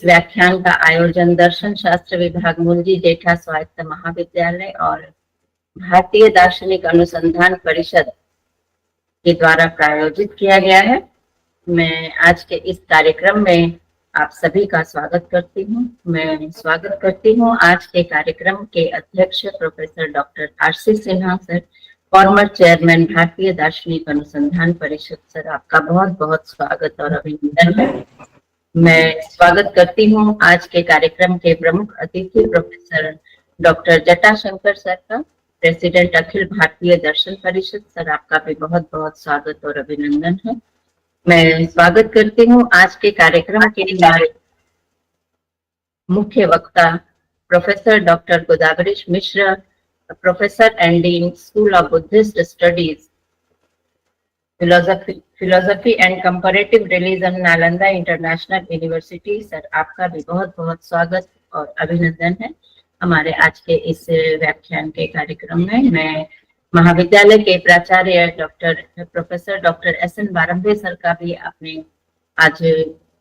इस व्याख्यान का आयोजन दर्शन शास्त्र विभाग मूलजी जेठा स्वायत्त महाविद्यालय और भारतीय दार्शनिक अनुसंधान परिषद के द्वारा प्रायोजित किया गया है। मैं आज के इस कार्यक्रम में आप सभी का स्वागत करती हूँ। मैं स्वागत करती हूँ आज के कार्यक्रम के अध्यक्ष professor doctor RC Sinha sir, former chairman भारतीय दार्शनिक अनुसंधान परिषद सर, आपका बहुत बहुत स्वागत और अभिनंदन है। मैं स्वागत करती हूँ आज के कार्यक्रम के प्रमुख अतिथि प्रोफेसर डॉक्टर जटाशंकर सर का, प्रेसिडेंट अखिल भारतीय दर्शन परिषद सर, आपका भी बहुत बहुत स्वागत और अभिनंदन है। मैं स्वागत करती हूँ आज के कार्यक्रम के मुख्य वक्ता professor doctor Godavarish Mishra, professor and dean school of Buddhist studies, philosophy and comparative religion, Nalanda international university sir, आपका भी बहुत बहुत स्वागत और अभिनंदन है हमारे आज के इस व्याख्यान के कार्यक्रम में। मैं महाविद्यालय के प्राचार्य प्रोफेसर डॉक्टर एस.एन. बारंबे सर का भी अपने आज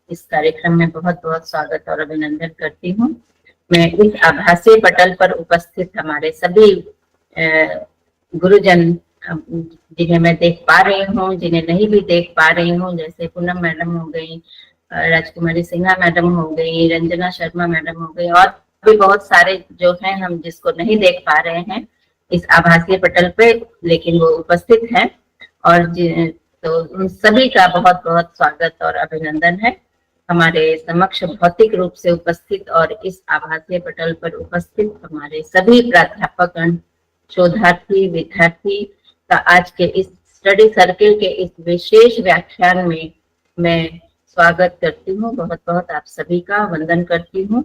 इस कार्यक्रम में बहुत बहुत स्वागत और अभिनंदन करती हूँ। मैं इस आभासी पटल पर उपस्थित हमारे सभी गुरुजन जिन्हें मैं देख पा रही हूँ, जिन्हें नहीं भी देख पा रही हूँ, जैसे पूनम मैडम हो गई, राजकुमारी सिन्हा मैडम हो गई, रंजना शर्मा मैडम हो गई, और भी बहुत सारे जो हैं हम जिसको नहीं देख पा रहे हैं इस आभासीय पटल पे, लेकिन वो उपस्थित हैं, और तो उन सभी का बहुत बहुत स्वागत और अभिनंदन है। हमारे समक्ष भौतिक रूप से उपस्थित और इस आभासीय पटल पर उपस्थित हमारे सभी प्राध्यापक, शोधार्थी, विद्यार्थी का आज के इस स्टडी सर्किल के इस विशेष व्याख्यान में मैं स्वागत करती हूँ। बहुत बहुत आप सभी का वंदन करती हूँ।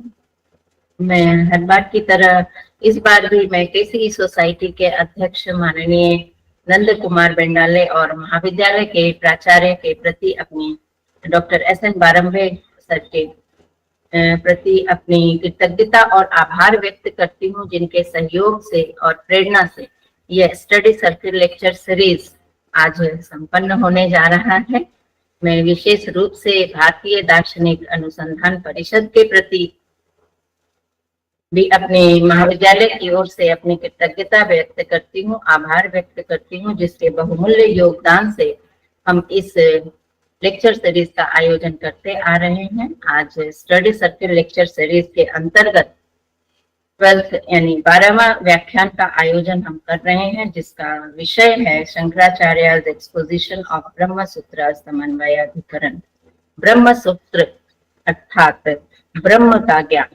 मैं हर बार की तरह इस बार भी मैं केसी सोसाइटी के अध्यक्ष माननीय नंद कुमार बेंडाले और महाविद्यालय के प्राचार्य के प्रति अपनी डॉक्टर एस.एन. बारंबे सर के प्रति अपनी कृतज्ञता और आभार व्यक्त करती हूँ, जिनके सहयोग से और प्रेरणा से यह स्टडी सर्किल लेक्चर सीरीज आज संपन्न होने जा रहा है। मैं विशेष रूप से भारतीय दार्शनिक अनुसंधान परिषद के प्रति भी अपने महाविद्यालय की ओर से अपनी कृतज्ञता व्यक्त करती हूँ, आभार व्यक्त करती हूँ, जिसके बहुमूल्य योगदान से हम इस लेक्चर सीरीज का आयोजन करते आ रहे हैं। आज स्टडी सर्किल लेक्चर सीरीज के अंतर्गत 12th यानी 12वां व्याख्यान का आयोजन हम कर रहे हैं, जिसका विषय है शंकराचार्य एक्सपोजिशन ऑफ ब्रह्मसूत्र समन्वय अधिकरण। ब्रह्मसूत्र अर्थात ब्रह्म का ज्ञान।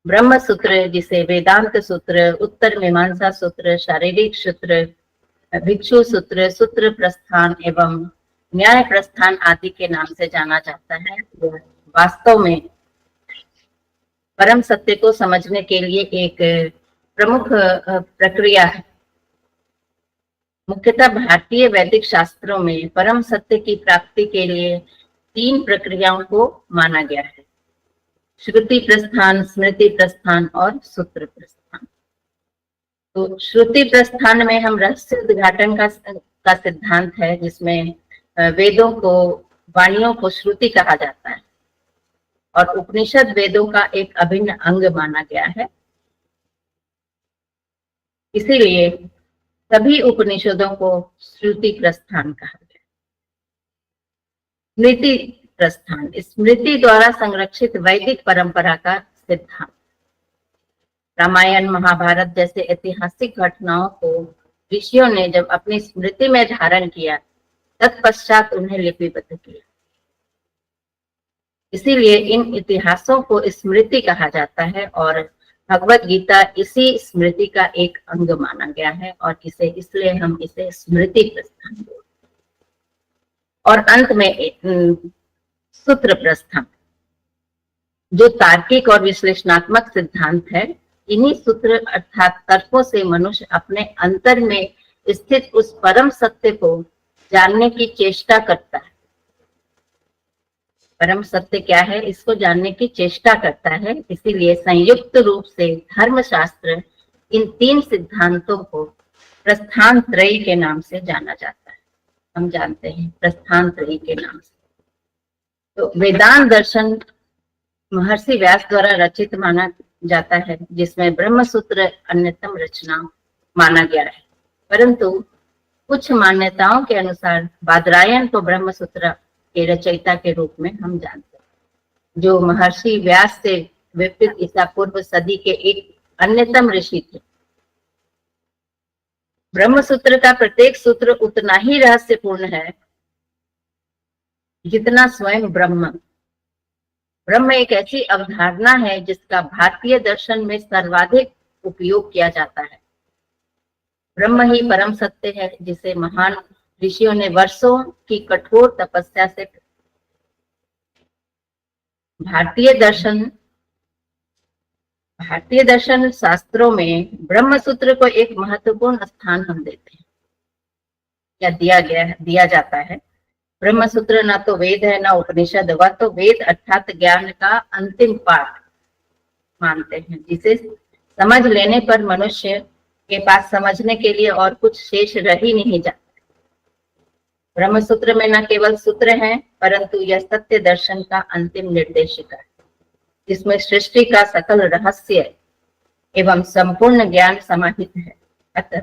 ब्रह्मसूत्र, जिसे वेदांत सूत्र, उत्तर मीमांसा सूत्र, शारीरिक सूत्र, भिक्षु सूत्र, सूत्र प्रस्थान एवं न्याय प्रस्थान आदि के नाम से जाना जाता है, वह वास्तव में परम सत्य को समझने के लिए एक प्रमुख प्रक्रिया है। मुख्यतः भारतीय वैदिक शास्त्रों में परम सत्य की प्राप्ति के लिए 3 प्रक्रियाओं को माना गया है: श्रुति प्रस्थान, स्मृति प्रस्थान और सूत्र प्रस्थान। तो श्रुति प्रस्थान में हम रहस्य उद्घाटन का सिद्धांत है, जिसमें वेदों को, वाणियों को श्रुति कहा जाता है और उपनिषद वेदों का एक अभिन्न अंग माना गया है। इसीलिए सभी उपनिषदों को श्रुति प्रस्थान कहा गया। स्मृति प्रस्थान, स्मृति द्वारा संरक्षित वैदिक परंपरा का सिद्धांत। रामायण, महाभारत जैसे ऐतिहासिक घटनाओं को ऋषियों ने जब अपनी स्मृति में धारण किया, तत्पश्चात उन्हें लिपिबद्ध किया। इसीलिए इन इतिहासों को स्मृति कहा जाता है और भगवत गीता इसी स्मृति का एक अंग माना गया है, और इसलिए हम इसे स्मृति प्रस्थान बोलते हैं। और अंत में सूत्र प्रस्थान, जो तार्किक और विश्लेषणात्मक सिद्धांत है। इन्हीं सूत्र अर्थात तर्कों से मनुष्य अपने अंतर में स्थित उस परम सत्य को जानने की चेष्टा करता है। परम सत्य क्या है, इसको जानने की चेष्टा करता है। इसीलिए संयुक्त रूप से धर्मशास्त्र इन 3 सिद्धांतों को प्रस्थान त्रयी के नाम से जाना जाता है। हम जानते हैं प्रस्थान त्रयी के नाम से। तो वेदांत दर्शन महर्षि व्यास द्वारा रचित माना जाता है, जिसमें ब्रह्मसूत्र अन्यतम रचना माना गया है। परंतु कुछ मान्यताओं के अनुसार बादरायण को ब्रह्मसूत्र के रचयिता के रूप में हम जानते हैं, जो महर्षि व्यास से विपरीत ईसा पूर्व सदी के एक अन्यतम ऋषि थे। ब्रह्मसूत्र का प्रत्येक सूत्र उतना ही रहस्यपूर्ण है जितना स्वयं ब्रह्म। ब्रह्म एक ऐसी अवधारणा है जिसका भारतीय दर्शन में सर्वाधिक उपयोग किया जाता है। ब्रह्म ही परम सत्य है, जिसे महान ऋषियों ने वर्षों की कठोर तपस्या से भारतीय दर्शन शास्त्रों में ब्रह्मसूत्र को एक महत्वपूर्ण स्थान हम देते हैं या दिया जाता है। ब्रह्मसूत्र ना तो वेद है ना उपनिषद, वह तो वेद अर्थात ज्ञान का अंतिम पाठ मानते हैं, जिसे समझ लेने पर मनुष्य के पास समझने के लिए और कुछ शेष रह ही नहीं जाता। ब्रह्मसूत्र में न केवल सूत्र हैं, परंतु यह सत्य दर्शन का अंतिम निर्देशिका है, जिसमें सृष्टि का सकल रहस्य एवं संपूर्ण ज्ञान समाहित है। अतः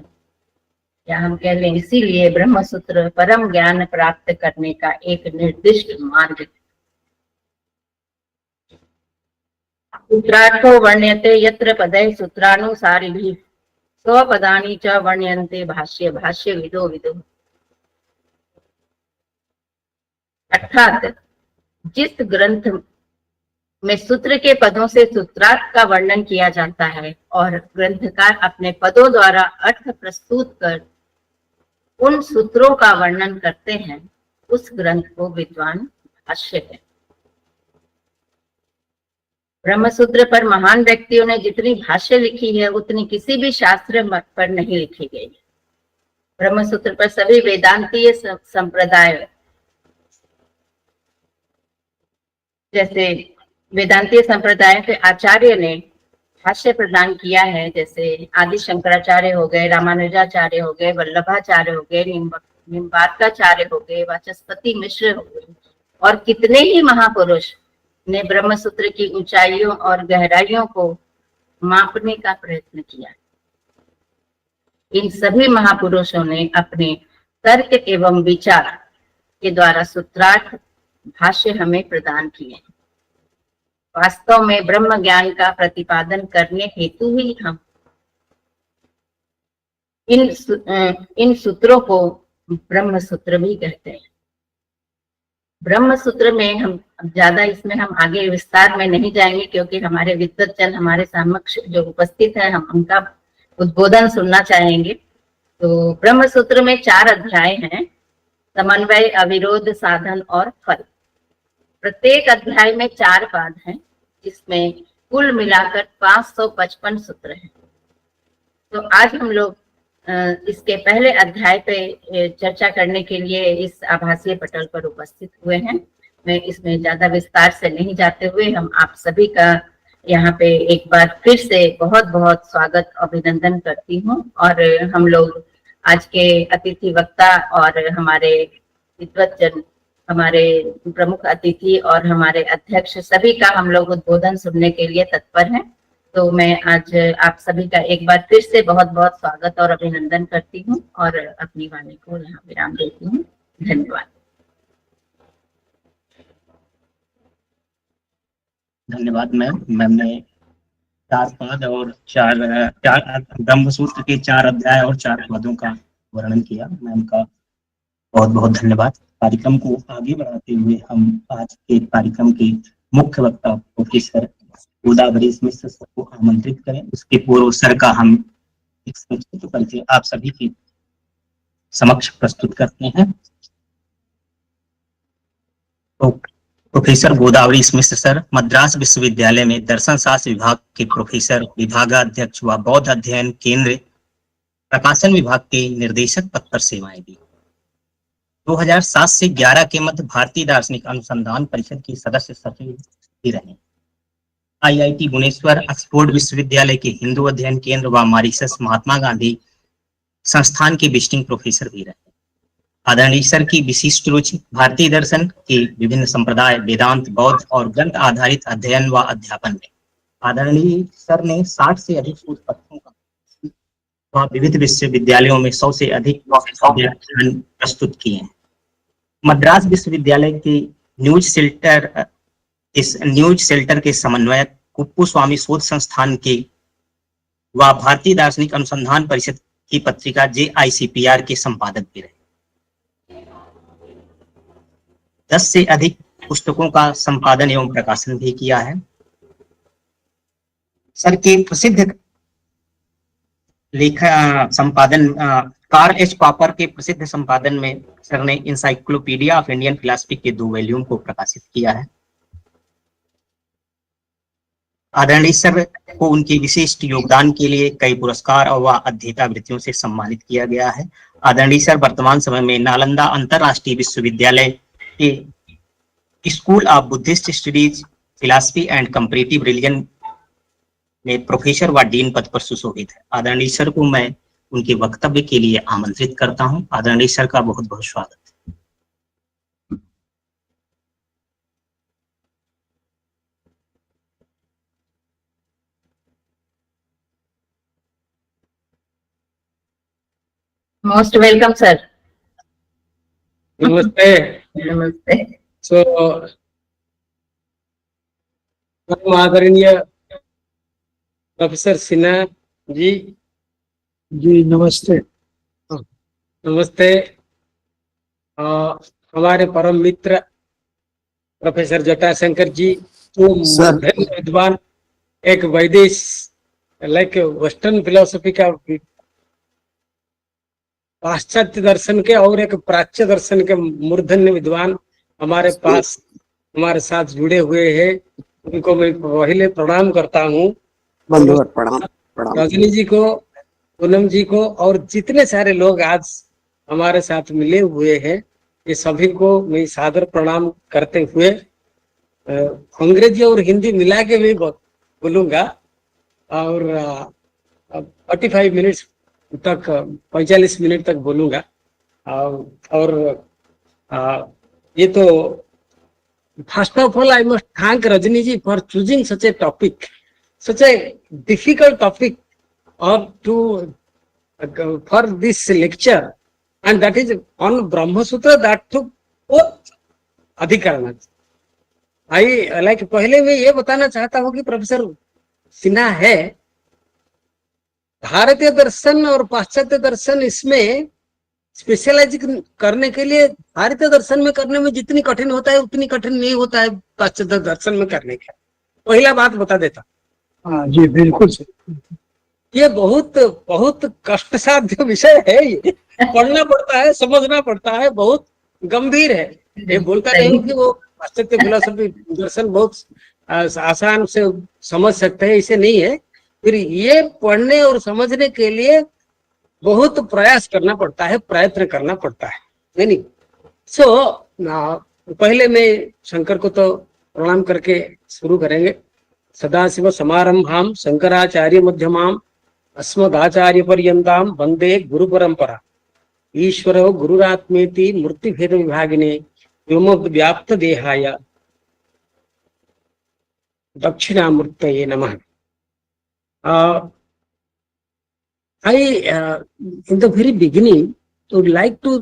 या हम कह लें, इसीलिए ब्रह्मसूत्र परम ज्ञान प्राप्त करने का एक निर्दिष्ट मार्ग है। सूत्रार्थो वर्ण्यते यत्र पदैः सूत्रानुसारिभिः स्वपदानि च वर्ण्यन्ते भाष्य भाष्य विदो विदो। अर्थात जिस ग्रंथ में सूत्र के पदों से सूत्रार्थ का वर्णन किया जाता है और ग्रंथकार अपने पदों द्वारा अर्थ प्रस्तुत कर उन सूत्रों का वर्णन करते हैं, उस ग्रंथ को विद्वान भाष्य है। ब्रह्मसूत्र पर महान व्यक्तियों ने जितनी भाष्य लिखी है, उतनी किसी भी शास्त्र पर नहीं लिखी गई है। ब्रह्मसूत्र पर सभी वेदांतीय संप्रदाय, जैसे वेदांतीय संप्रदाय के आचार्य ने भाष्य प्रदान किया है, जैसे आदि शंकराचार्य हो गए, रामानुजाचार्य हो गए, वल्लभाचार्य हो गए, निम्बार्काचार्य हो गए, वाचस्पति मिश्र हो गए, और कितने ही महापुरुष ने ब्रह्मसूत्र की ऊंचाइयों और गहराइयों को मापने का प्रयत्न किया। इन सभी महापुरुषों ने अपने तर्क एवं विचार के द्वारा सूत्रार्थ भाष्य हमें प्रदान किए। वास्तव में ब्रह्म ज्ञान का प्रतिपादन करने हेतु ही हम इन सूत्रों को ब्रह्म सूत्र भी कहते हैं। ब्रह्म सूत्र में हम ज्यादा इसमें हम आगे विस्तार में नहीं जाएंगे, क्योंकि हमारे विद्वज्जन हमारे समक्ष जो उपस्थित है, हम उनका उद्बोधन सुनना चाहेंगे। तो ब्रह्म सूत्र में 4 अध्याय हैं: समन्वय, अविरोध, साधन और फल। प्रत्येक अध्याय में 4 पाद हैं, जिसमें कुल मिलाकर 555 सूत्र हैं। तो आज हम लोग इसके पहले अध्याय पे चर्चा करने के लिए इस आभासीय पटल पर उपस्थित हुए हैं। मैं इसमें ज्यादा विस्तार से नहीं जाते हुए हम आप सभी का यहाँ पे एक बार फिर से बहुत बहुत स्वागत अभिनंदन करती हूँ। और हम लोग आज के अतिथि वक्ता और हमारे विद्वज्जन, हमारे प्रमुख अतिथि और हमारे अध्यक्ष, सभी का हम लोग उद्बोधन सुनने के लिए तत्पर हैं। तो मैं आज आप सभी का एक बार फिर से बहुत बहुत स्वागत और अभिनंदन करती हूँ और अपनी वाणी को यहाँ विराम देती हूँ। धन्यवाद। धन्यवाद मैम ने 4 पाद और 4 ब्रह्मसूत्र के 4 अध्याय और 4 पदों का वर्णन किया। मैम का बहुत बहुत धन्यवाद। कार्यक्रम को आगे बढ़ाते हुए हम आज के कार्यक्रम के मुख्य वक्ता प्रोफेसर गोदावरी मिश्र सर को आमंत्रित करें। उसके पूर्व सर का हम एक संक्षिप्त परिचय आप सभी के समक्ष प्रस्तुत करते हैं। तो प्रोफेसर गोदावरी मिश्र सर मद्रास विश्वविद्यालय में दर्शन शास्त्र विभाग के प्रोफेसर, विभागाध्यक्ष व बौद्ध अध्ययन केंद्र प्रकाशन विभाग के निर्देशक पद पर सेवाएं दी। 2007 से 11 के मध्य भारतीय दार्शनिक अनुसंधान परिषद के सदस्य सचिव भी रहे। IIT भुवनेश्वर, ऑक्सफोर्ड विश्वविद्यालय के हिंदू अध्ययन केंद्र व मॉरिशस महात्मा गांधी संस्थान के विजिटिंग प्रोफेसर भी रहे। आदरणीय सर की विशिष्ट रुचि भारतीय दर्शन के विभिन्न संप्रदाय, वेदांत, बौद्ध और ग्रंथ आधारित अध्ययन व अध्यापन में। आदरणीय सर ने 60 से अधिक शोध पत्रों का व विविध विश्वविद्यालयों में 100 से अधिक व्याख्यान प्रस्तुत किए हैं। मद्रास विश्वविद्यालय के न्यूज शेल्टर के समन्वयक, कुप्पू स्वामी शोध संस्थान के व भारतीय दार्शनिक अनुसंधान परिषद की पत्रिका JICPR के संपादक भी रहे। 10 से अधिक पुस्तकों का संपादन एवं प्रकाशन भी किया है। सर के प्रसिद्ध संपादन कार्ल एच पॉपर के प्रसिद्ध संपादन में सर ने इंसाइक्लोपीडिया ऑफ इंडियन फिलॉसफी के 2 वॉल्यूम को प्रकाशित किया है। आदरणीय सर को उनके विशिष्ट योगदान के लिए कई पुरस्कार व अध्येता वृत्तियों से सम्मानित किया गया है। आदरणीय सर वर्तमान समय में नालंदा अंतरराष्ट्रीय विश्वविद्यालय के school of Buddhist studies, philosophy and comparative religion में प्रोफेसर व डीन पद पर सुशोभित है। आदरणीय सर को मैं उनके वक्तव्य के लिए आमंत्रित करता हूं। आदरणीय सर का बहुत बहुत स्वागत। Most welcome sir. नमस्ते। नमस्ते। सो आदरणीय प्रोफेसर सिन्हा जी। जी नमस्ते। नमस्ते। हमारे परम मित्र प्रोफेसर जटाशंकर जी, तो विद्वान, एक वैदेश लाइक वेस्टर्न फिलोसफी का, पाश्चात्य दर्शन के और एक प्राच्य दर्शन के मूर्धन्य विद्वान हमारे पास हमारे साथ जुड़े हुए हैं। उनको मैं पहले प्रणाम करता हूँ। प्रणाम। रजनी जी को, पूनम जी को और जितने सारे लोग आज हमारे साथ मिले हुए हैं, ये सभी को मैं सादर प्रणाम करते हुए अंग्रेजी और हिंदी मिला के भी बोलूंगा और 45 मिनट्स तक, 45 मिनट तक बोलूंगा। और ये तो first of all I must thank Rajni ji for choosing such a topic, such a difficult topic for this lecture, and that is on Brahmsutra that took both Adhikarana. I like पहले मैं ये बताना चाहता हूँ कि प्रोफेसर सिन्हा है भारतीय दर्शन और पाश्चात्य दर्शन, इसमें स्पेशलाइज करने के लिए भारतीय दर्शन में करने में जितनी कठिन होता है उतनी कठिन नहीं होता है पाश्चात्य दर्शन में करने का। पहला बात बता देता। हाँ जी बिल्कुल सही। ये बहुत बहुत कष्टसाध्य विषय है, ये पढ़ना पड़ता है, समझना पड़ता है, बहुत गंभीर है। ये बोलता नहीं कि वो पाश्चात्य फिलोसफी दर्शन बहुत आसान से समझ सकते हैं, इसे नहीं है। फिर ये पढ़ने और समझने के लिए बहुत प्रयास करना पड़ता है, प्रयत्न करना पड़ता है, नहीं। पहले मैं शंकर को तो प्रणाम करके शुरू करेंगे। सदाशिव समारंभाम शंकराचार्य मध्यमाम अस्मदाचार्य पर्यंताम वंदे गुरु परंपरा। ईश्वरो गुरुरात्मेति मूर्ति भेद विभागिने व्योमव्याप्त देहाय दक्षिणामूर्तये नमः। In the very beginning would like to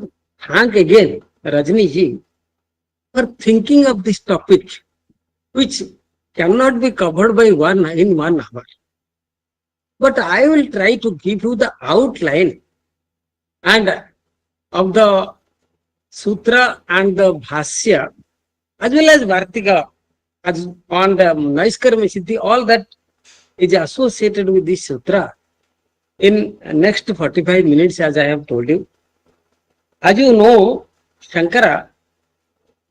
thank again Rajni ji for thinking of this topic, which cannot be covered by in 1 hour. But I will try to give you the outline and of the Sutra and the Bhasya, as well as Vartika, as on the Naiskarma Siddhi, all that is associated with this Sutra in next 45 minutes, as I have told you. As you know, Shankara,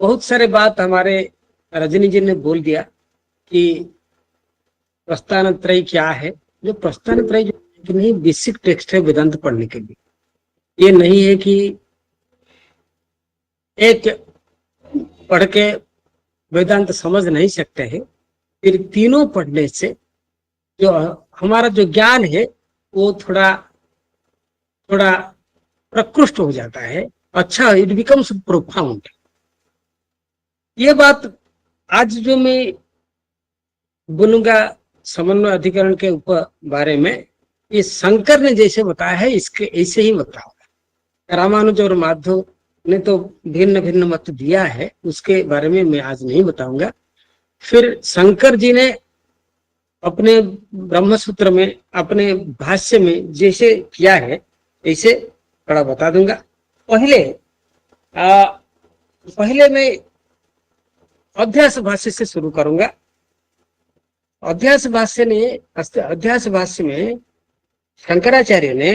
बहुत सारे बात हमारे रजनी जी ने बोल दिया कि प्रस्थान त्रय क्या है। जो प्रस्थान त्रय जो नहीं बेसिक टेक्स्ट है वेदांत पढ़ने के लिए, ये नहीं है कि एक पढ़ के वेदांत समझ नहीं सकते हैं। फिर तीनों पढ़ने से जो हमारा जो ज्ञान है वो थोड़ा प्रकृष्ट हो जाता है अच्छा, इट बिकम्स प्रोफाउंड। ये बात आज जो मैं बोलूंगा समन्वय अधिकरण के ऊपर बारे में, ये शंकर ने जैसे बताया है इसके ऐसे ही बताऊंगा। रामानुज और माधव ने तो भिन्न भिन्न मत दिया है, उसके बारे में मैं आज नहीं बताऊंगा। फिर शंकर जी ने अपने ब्रह्मसूत्र में, अपने भाष्य में जैसे किया है ऐसे थोड़ा बता दूंगा। पहले मैं अध्यास भाष्य से शुरू करूंगा। अध्यास भाष्य में शंकराचार्य ने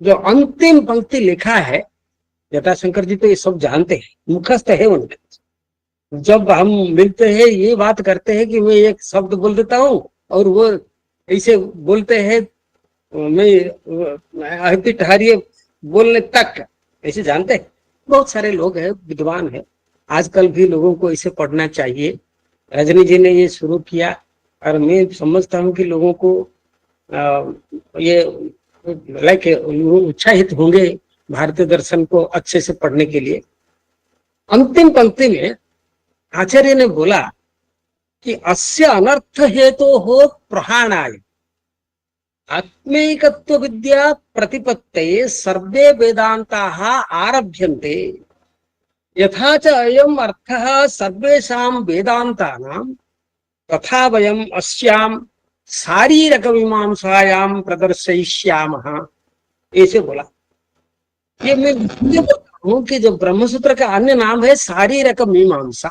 जो अंतिम पंक्ति लिखा है, जटाशंकर जी तो ये सब जानते हैं, मुखस्थ है उनके। जब हम मिलते हैं ये बात करते हैं कि मैं एक शब्द बोल देता हूँ और वो ऐसे बोलते हैं, मैं अति ठहरिए बोलने तक, ऐसे जानते हैं। बहुत सारे लोग हैं, विद्वान है, आजकल भी लोगों को इसे पढ़ना चाहिए। रजनी जी ने ये शुरू किया और मैं समझता हूँ कि लोगों को ये लाइक उत्साहित होंगे भारतीय दर्शन को अच्छे से पढ़ने के लिए। अंतिम पंक्ति में आचार्य ने बोला कि अस्य अनर्थ हेतु हो प्रहाणाय आत्मैकत्व विद्या प्रतिपत्तये सर्वे वेदांताः आरभ्यन्ते यथा च अयम् अर्थः सर्वेषां वेदान्तानां तथा वयम् अस्यां शारीरक मीमांसायां प्रदर्शयिष्यामः, ऐसे बोला। ये मैं बोलता हूँ कि जो ब्रह्मसूत्र का अन्य नाम है शारीरक मीमांसा,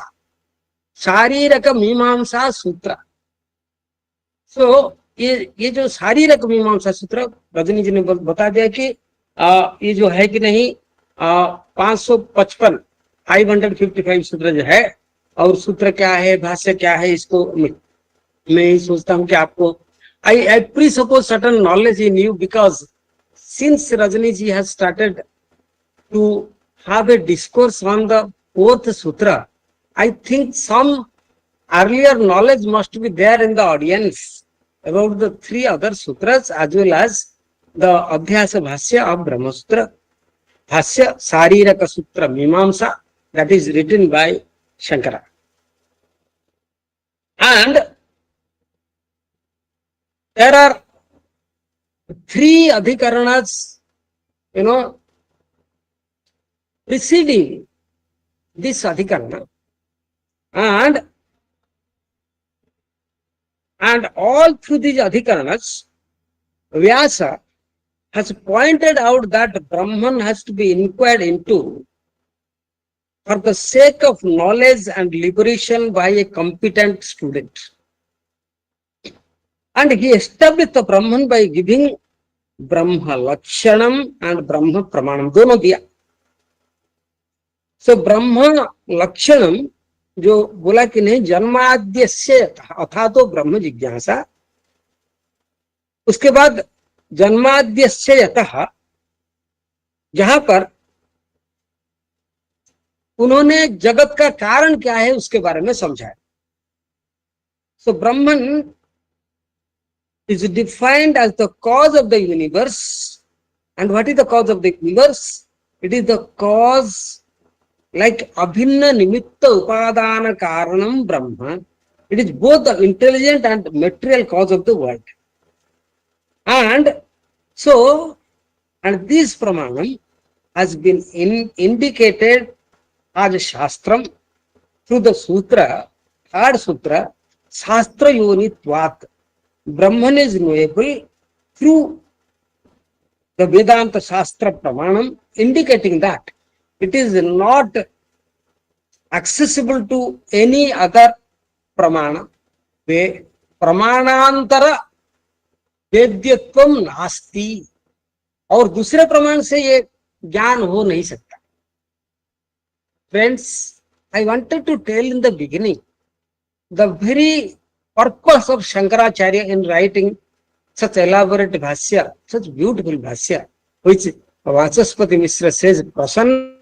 शारीरक मीमांसा सूत्र। ये जो शारीरक मीमांसा सूत्र रजनी जी ने बता दिया कि ये जो है कि नहीं 555 555 सूत्र जो है, और सूत्र क्या है, भाष्य क्या है, इसको मैं सोचता हूँ कि आपको I presuppose certain knowledge in you, because since Rajani ji has started to have a discourse on the fourth sutra, I think some earlier knowledge must be there in the audience about the three other sutras as well as the Adhyasa Bhashya of Brahmsutra, Bhashya Sariraka Sutra Mimamsa, that is written by Shankara. And there are three adhikaranas, preceding this adhikarana, and all through these adhikaranas, Vyasa has pointed out that Brahman has to be inquired into for the sake of knowledge and liberation by a competent student. And he established the Brahman by giving Brahma Lakshanam and Brahma Pramanam, दोनों दिया। So Brahma Lakshanam जो बोला कि नहीं, जन्माद्यस्य अथा तो ब्रह्म जिज्ञासा, उसके बाद जन्माद्यस्य यतः, जहां पर उन्होंने जगत का कारण क्या है उसके बारे में समझाया। So Brahman is defined as the cause of the universe. And what is the cause of the universe? It is the cause like abhinna nimitta upadana karanam Brahma. It is both the intelligent and material cause of the world. And so, and this pramanam has been indicated as shastram through the sutra, third sutra, shastra yonitvat. Brahman is knowable through the Vedanta Shastra Pramanam, indicating that it is not accessible to any other Pramana. Pramanantara वेद्यत्वम नास्ति, और दूसरे प्रमाण से ये ज्ञान हो नहीं सकता। Friends, I wanted to tell in the beginning the very purpose of Shankaracharya in writing such elaborate bhashya, such beautiful bhashya, which Vachaspati Mishra says prasanna,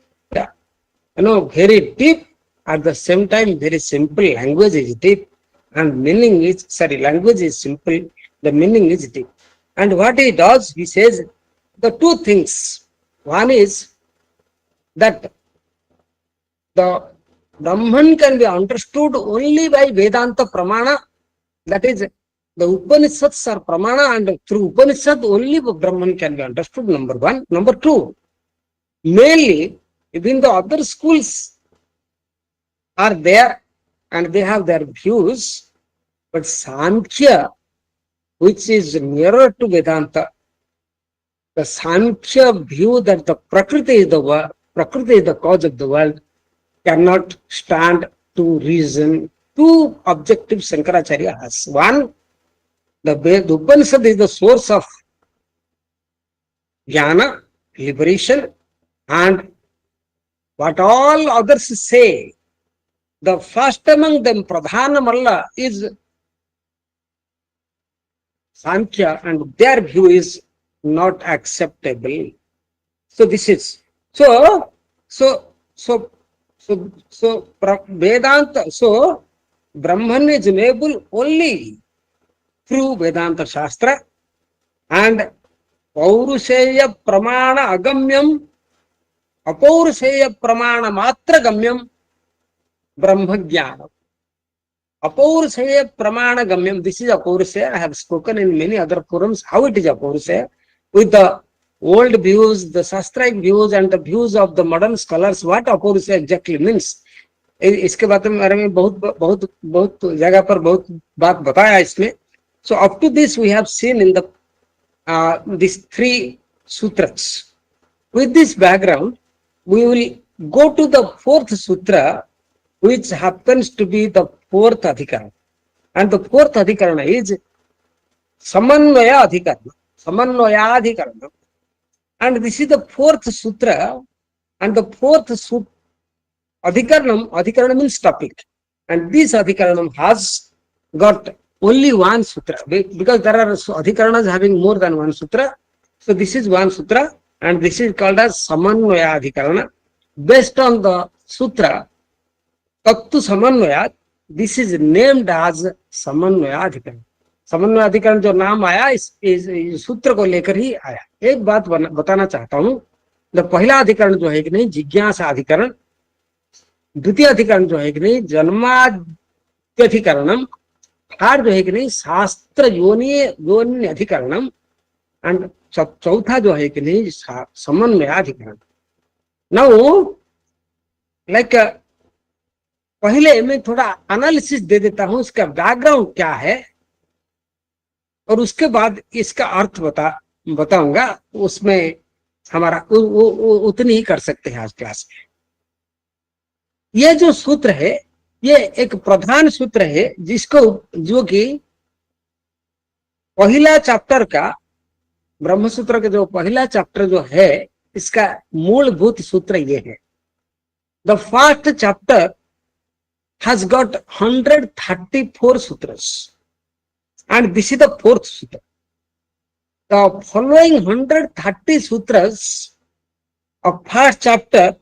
very deep, at the same time very simple. Language is deep and meaning is, language is simple, the meaning is deep. And what he does, he says the two things. One is that the Brahman can be understood only by Vedanta Pramana, that is, the Upanishads are Pramana, and through Upanishad only Brahman can be understood, number one. Number two, mainly, even the other schools are there and they have their views, but Sankhya, which is nearer to Vedanta, the Sankhya view that the Prakriti is the cause of the world, cannot stand to reason. Two objectives Shankaracharya has. One, the Upanishad is the source of jnana, liberation, and what all others say, the first among them, Pradhana Malla, is Sankhya, and their view is not acceptable. So this is so Vedanta. So Brahman is knowable only through Vedanta Shastra, and Paurusheya Pramana Agamyam, Apaurusheya Pramana Matra Gamyam Brahma Jnana. Apaurusheya Pramana Gamyam, this is Apaurusheya. I have spoken in many other forums how it is Apaurusheya, with the old views, the Shastric views, and the views of the modern scholars. What Apaurusheya exactly means, इसके बारे में बहुत जगह पर बहुत बात बताया इसमें. So up to this we have seen in the these three sutras. With this background, we will go to the fourth sutra, which happens to be the fourth Adhikarana. And the fourth Adhikarana is Samavaya Adhikarana. Samavaya Adhikarana. And this is the fourth sutra, and the fourth Adhikarana means topic. And this Adhikarana has got only one sutra, because there are Adhikaranas having more than one sutra. So this is one sutra, and this is called as Samavaya Adhikarana. Based on the sutra Tattu Samavaya, this is named as Samavaya Adhikarana. समन्वय अधिकरण जो नाम आया इस सूत्र को लेकर ही आया. एक बात बताना चाहता हूं, तो पहला अधिकरण जो है कि नहीं जिज्ञासा अधिकरण, द्वितीय अधिकरण जो है कि नहीं जन्माद्यधिकरणम, थर्ड जो है कि नहीं शास्त्र योनि अधिकरणम, एंड चौथा जो है कि नहीं समन्वय अधिकरण. नाउ लाइक पहले मैं थोड़ा एनालिसिस दे देता हूं इसका बैकग्राउंड क्या है, और उसके बाद इसका अर्थ बताऊंगा. उसमें हमारा उतनी ही कर सकते हैं आज क्लास में. यह जो सूत्र है ये एक प्रधान सूत्र है, जो कि पहला चैप्टर का ब्रह्मसूत्र का जो पहला चैप्टर जो है इसका मूलभूत सूत्र ये है. The first chapter has got 134 sutras. And this is the fourth sutra. The following 130 sutras of first chapter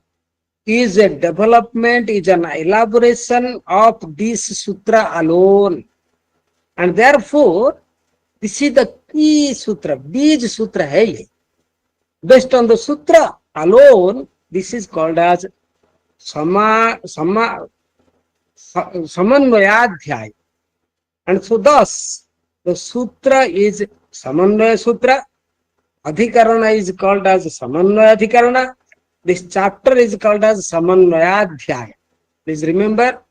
is a development, is an elaboration of this sutra alone. And therefore, this is the key sutra, Bij sutra hai ye. Based on the sutra alone, this is called as Samanvayadhyaya. And so thus, the sutra is Samavaya Sutra, Adhikarana is called as Samavaya Adhikarana, this chapter is called as Samavayadhyaya. Please remember,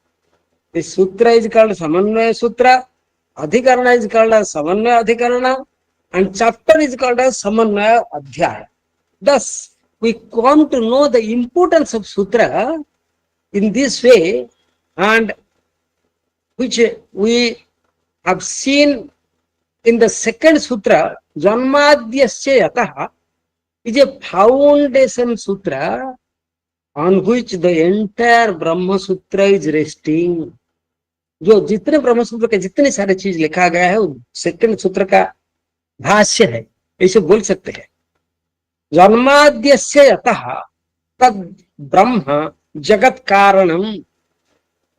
this sutra is called Samavaya Sutra, Adhikarana is called as Samavaya Adhikarana, and chapter is called as Samavaya Adhyaya. Thus, we come to know the importance of sutra in this way, and which we have seen in the second sutra, Janmadyasya Yataha, is a foundation sutra on which the entire Brahma Sutra is resting. जो जितने ब्रह्म सूत्र के जितने सारे चीज लिखा गया है वो सेकंड सूत्र का भाष्य है, ऐसे बोल सकते हैं. जन्माद्यस्य यतः तद ब्रह्म जगत कारणम,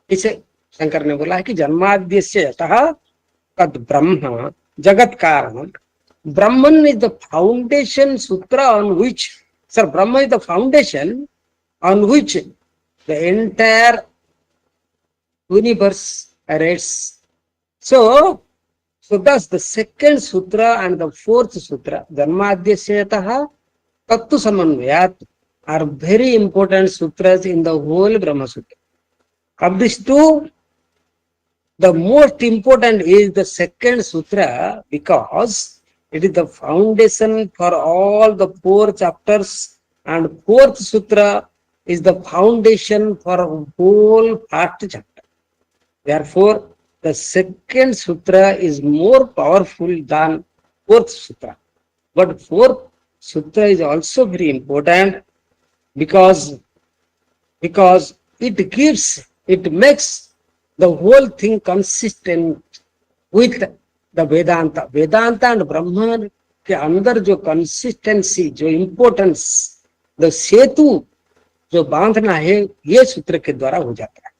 इसे शंकर ने बोला है कि जन्माद्यस्य यतः तद ब्रह्म जगत कारणम. Brahman is the foundation sutra on which Sir, Brahma is the foundation on which the entire universe rests. So thus the second sutra and the fourth sutra, Dharmadhyasetaha Tattu Samanvayat, are very important sutras in the whole Brahma Sutra. Of these two, the most important is the second sutra because it is the foundation for all the 4 chapters, and fourth sutra is the foundation for whole first chapter. Therefore, the second sutra is more powerful than fourth sutra. But fourth sutra is also very important because it makes the whole thing consistent with the Vedanta. Vedanta and Brahman के अंदर जो consistency, जो importance, the सेतु जो बांधना है, ये सूत्र के द्वारा हो जाता है.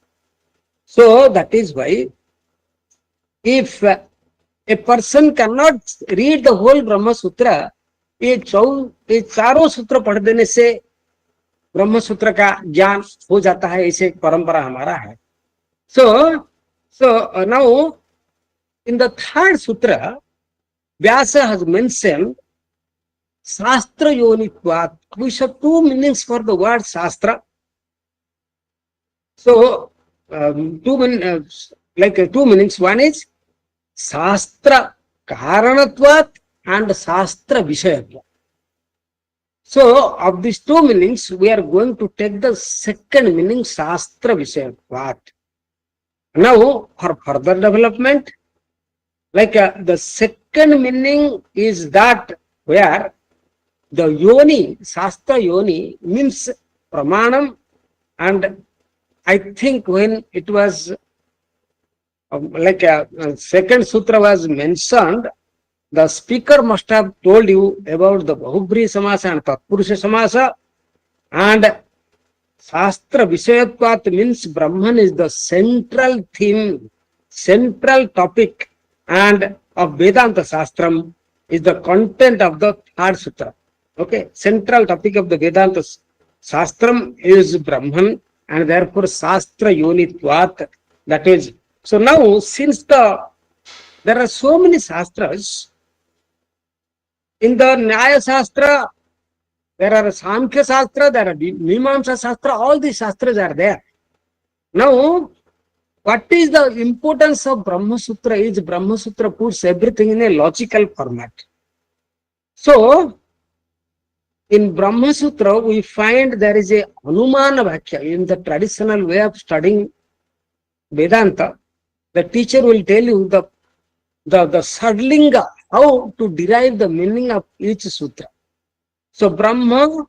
So that is why if a person cannot read the whole Brahma Sutra, ये चारों सूत्र पढ़ देने से ब्रह्म सूत्र का ज्ञान हो जाता है, ऐसे परंपरा हमारा है. So now in the third sutra, Vyasa has mentioned Shastra Yonitvat. We have 2 meanings for the word Shastra. So 2 meanings. One is Shastra Karanatvat and Shastra Vishayatvat. So of these 2 meanings, we are going to take the second meaning, Shastra Vishayatvat. Now for further development, the second meaning is that where the Yoni, Shastra Yoni means Pramanam, and I think when it was second sutra was mentioned, the speaker must have told you about the Bahubri Samasa and Tatpurusha Samasa, and Shastra Vishayatvat means Brahman is the central theme, central topic, and of Vedanta Shastram is the content of the third sutra. Okay, central topic of the Vedanta Shastram is Brahman, and therefore Shastra Yonitvat. That is, so now since there are so many Shastras, in the Nyaya Shastra, there are Samkhya Shastra, there are Mimamsa Shastra, all these Shastras are there. Now, what is the importance of Brahma Sutra is Brahma Sutra puts everything in a logical format. So, in Brahma Sutra, we find there is a Anumana Bhakya. In the traditional way of studying Vedanta, the teacher will tell you the Sadlinga, how to derive the meaning of each sutra. So, Brahma,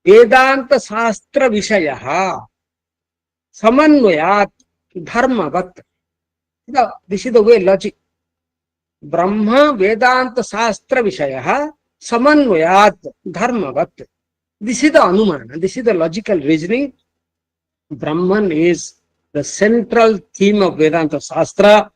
Vedanta Shastra Vishayaha, Samanvayat, Dharmavat. This is the way logic. Brahma, Vedanta Shastra Vishayaha, Samanvayat, Dharmavat. This is the Anumana, this is the logical reasoning. Brahman is the central theme of Vedanta Shastra,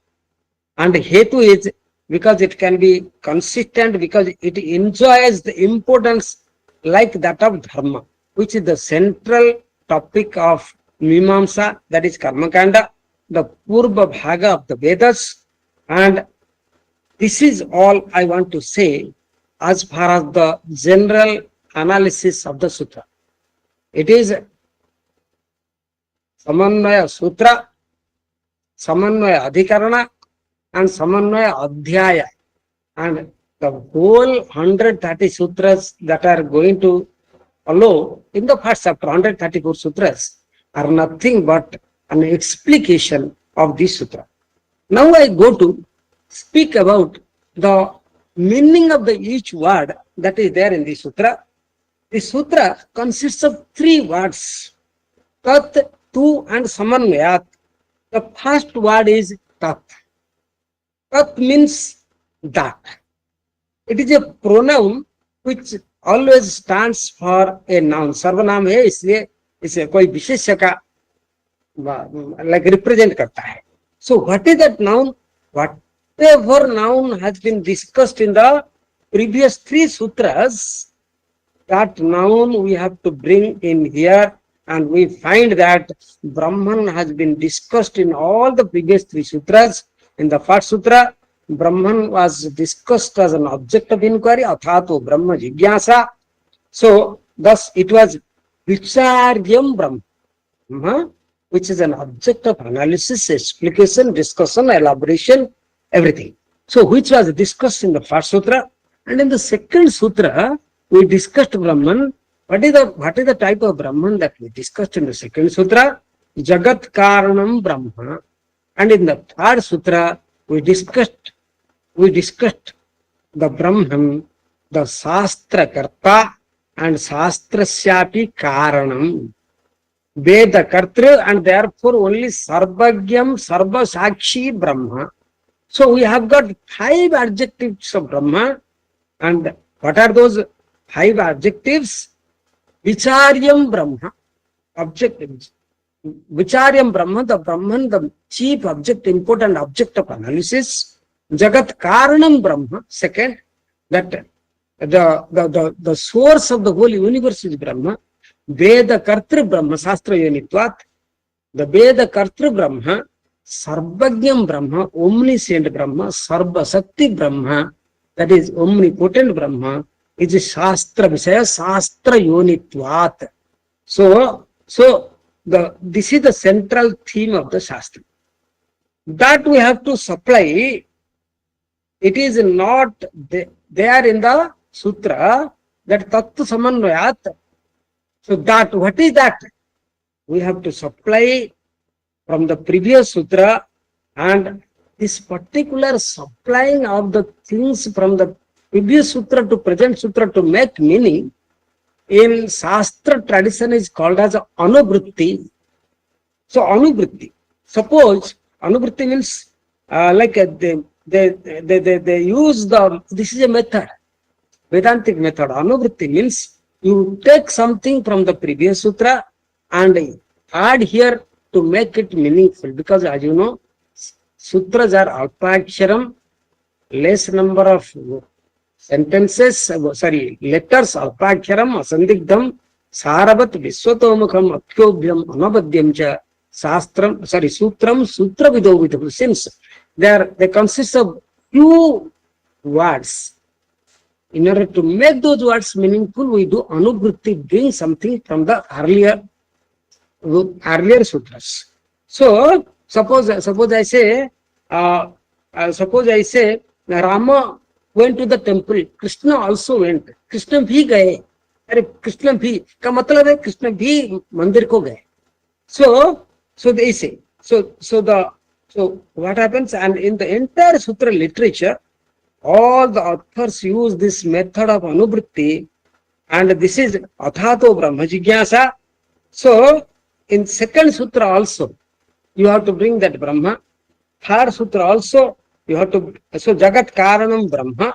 and Hetu is because it can be consistent, because it enjoys the importance like that of Dharma, which is the central topic of Mimamsa, that is Karmakanda, the Purva Bhaga of the Vedas. And this is all I want to say as far as the general analysis of the sutra. It is Samavaya Sutra, Samavaya Adhikarana, and Samavaya Adhyaya. And the whole 130 sutras that are going to follow in the first chapter, 134 sutras, are nothing but an explication of this sutra. Now I go to speak about the meaning of the each word that is there in the sutra. The sutra consists of 3 words, Tat, Tu and Samanvayat. The first word is Tat. Tat means that. It is a pronoun which always stands for a noun. सर्वनाम है, इसलिए इसे कोई विशेष्य का represent करता है. So what is that noun? Whatever noun has been discussed in the previous 3 sutras that noun we have to bring in here, and we find that Brahman has been discussed in all the previous three sutras. In the first sutra, Brahman was discussed as an object of inquiry, athato Brahma Jigyasa. So, thus it was Vicharyam Brahma, which is an object of analysis, explication, discussion, elaboration, everything. So, which was discussed in the first sutra, and in the second sutra, we discussed Brahman. What is the type of Brahman that we discussed in the second sutra? Jagat Karanam Brahma. And in the third sutra, we discussed the Brahman, the Shastra Karta and Shastrasyapi Karanam. Veda Kartru, and therefore only Sarvagyam Sarva Sakshi Brahma. So we have got 5 adjectives of Brahma. And what are those 5 adjectives? Vicharyam Brahma, objectives. Vicharyam Brahma, the Brahman, the chief object, important object of analysis. Jagat Karanam Brahma, second, that the source of the whole universe is Brahma. Veda Kartru Brahma, Shastra Yonitvat. The Veda Kartru Brahma, Sarvajnam Brahma, omniscient Brahma, Sarva Sakti Brahma, that is omnipotent Brahma, is a Shastra Vishaya, Shastra Yonitvat. So this is the central theme of the Shastra. That we have to supply. It is not there in the Sutra, that Tattva Samanvayat. So that, what is that? We have to supply from the previous Sutra, and this particular supplying of the things from the previous Sutra to present Sutra to make meaning in Shastra tradition is called as Anuvritti. So Anuvritti. Suppose Anuvritti means like they use this is a method, Vedantic method. Anuvritti means you take something from the previous Sutra and add here to make it meaningful, because as you know, Sutras are Alpaksharam, less number of sentences, letters, Alpaksharam, Asandigdham, Saravat, Viswatomukham, Akhyobhyam, Anabhadyam cha, Sastram, Sutram, Sutra Vidovitav. Since they consist of few words, in order to make those words meaningful, we do Anuvritti, bring something from the earlier sutras. So suppose I say Rama went to the temple, Krishna also went. Krishna bhi gaye. Krishna bhi ka matlab hai Krishna bhi mandir ko gaye. So they say. So what happens? And in the entire sutra literature, all the authors use this method of Anuvritti, and this is Athato Brahma Jigyasa. So in second sutra also, you have to bring that Brahma. Third sutra also, you have to, so Jagat Karanam Brahma,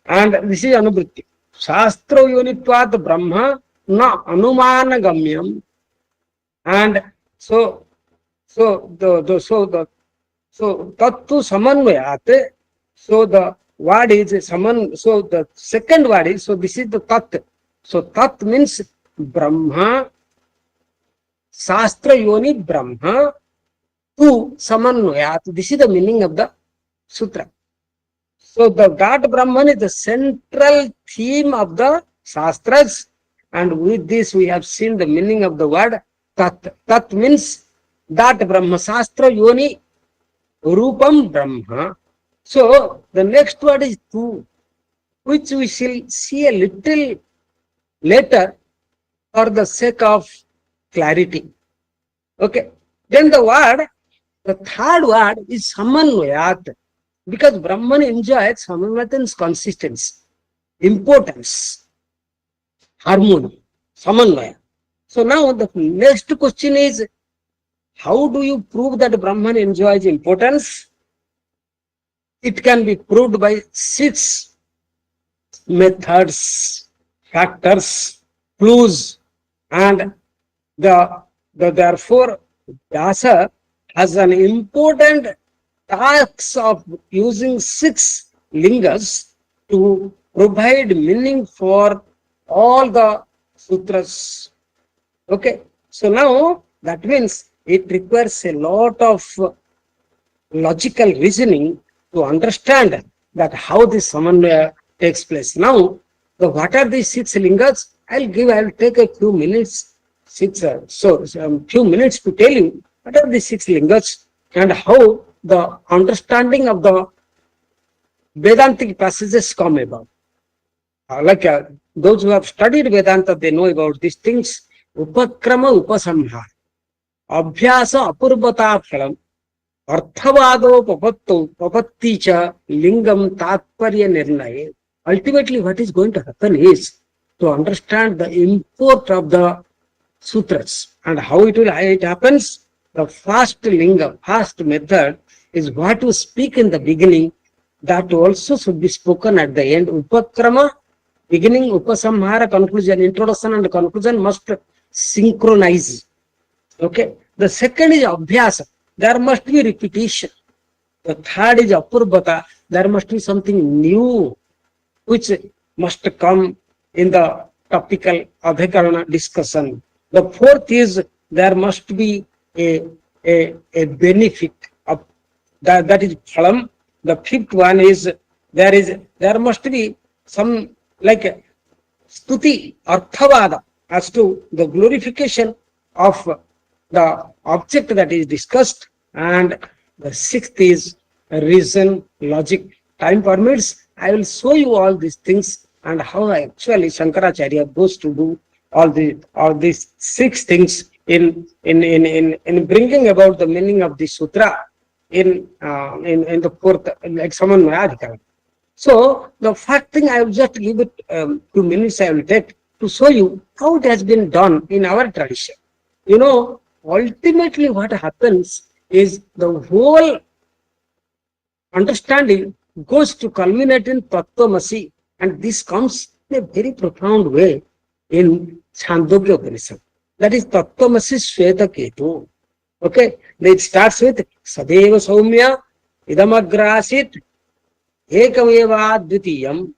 and this is Anuvritti. Shastra Yonitvat Brahma na Anumana Gamyam. And so Tattva Samanvayat, so the word is Saman, so the second word is, so this is the Tat. So Tat means Brahma, Shastra Yoni Brahma, to Samanvayat. This is the meaning of the Sutra. So that Brahman is the central theme of the Shastras, and with this we have seen the meaning of the word Tat. Tat means that Brahma, Shastra Yoni Rupam Brahma. So the next word is Tu, which we shall see a little later for the sake of clarity. Okay. Then the third word is Samanvayat, because Brahman enjoys Samanvayat's consistency, importance, harmony, Samanvaya. So now the next question is, how do you prove that Brahman enjoys importance? It can be proved by 6 methods, factors, clues, and therefore Vyasa has an important task of using 6 lingas to provide meaning for all the sutras. Okay, so now that means it requires a lot of logical reasoning to understand that how this Samavaya takes place. Now, what are these 6 lingas? I'll take a few minutes, few minutes to tell you what are these 6 lingas and how the understanding of the Vedantic passages come about. Those who have studied Vedanta, they know about these things. Upakrama upasamhara, abhyasa apurvata phalam, arthavado papatti cha lingam tatparya nirnaye. Ultimately, what is going to happen is to understand the import of the sutras and how it happens. The first linga, first method is what to speak in the beginning, that also should be spoken at the end. Upakrama, beginning, upasamhara, conclusion, introduction and conclusion must synchronize. Okay. The second is abhyasa. There must be repetition. The third is apurvata. There must be something new which must come in the topical Adhikarana discussion. The fourth is there must be a benefit of that is phalam. The fifth one is there must be some like stuti, arthavada as to the glorification of the object that is discussed. And the sixth is reason, logic. Time permits, I will show you all these things and how actually Shankaracharya goes to do all these 6 things in bringing about the meaning of the sutra in the fourth, like Samavaya Adhikarana. So the first thing I will just give it 2 minutes I will take to show you how it has been done in our tradition. You know, ultimately what happens is the whole understanding goes to culminate in Tattvamasi, and this comes in a very profound way in Chandogya Upanishad. That is Tattvamasi Shweta Ketu. Okay, it starts with Sadeva Saumya Idamagrasit Ekameva Dvitiyam.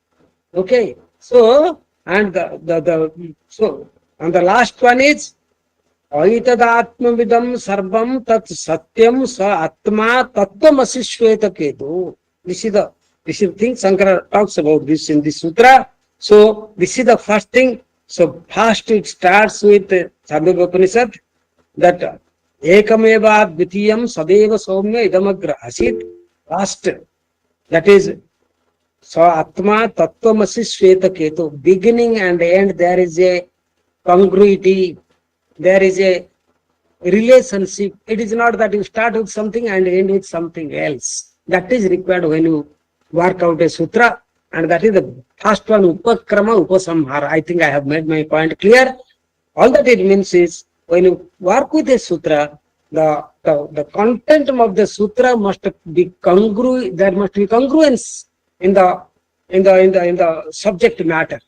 Okay, so and the last one is Aitadatmavidam Sarvam Tat Satyam Sa Atma Tattvamasi Shweta Ketu. This is the thing Shankara talks about this in the sutra. So this is the first thing. So first it starts with Chandogya Upanishad that Ekameva Dvitiyam Sadeva Saumya Idamagra Asit. Last, that is Sa Atma Tattvamasi Shweta Ketu. Beginning and end, there is a congruity, there is a relationship. It is not that you start with something and end with something else. That is required when you work out a sutra, and that is the first one, Upakrama Upasamhara. I think I have made my point clear. All that it means is when you work with a sutra, the content of the sutra must be congruent. There must be congruence in the subject matter.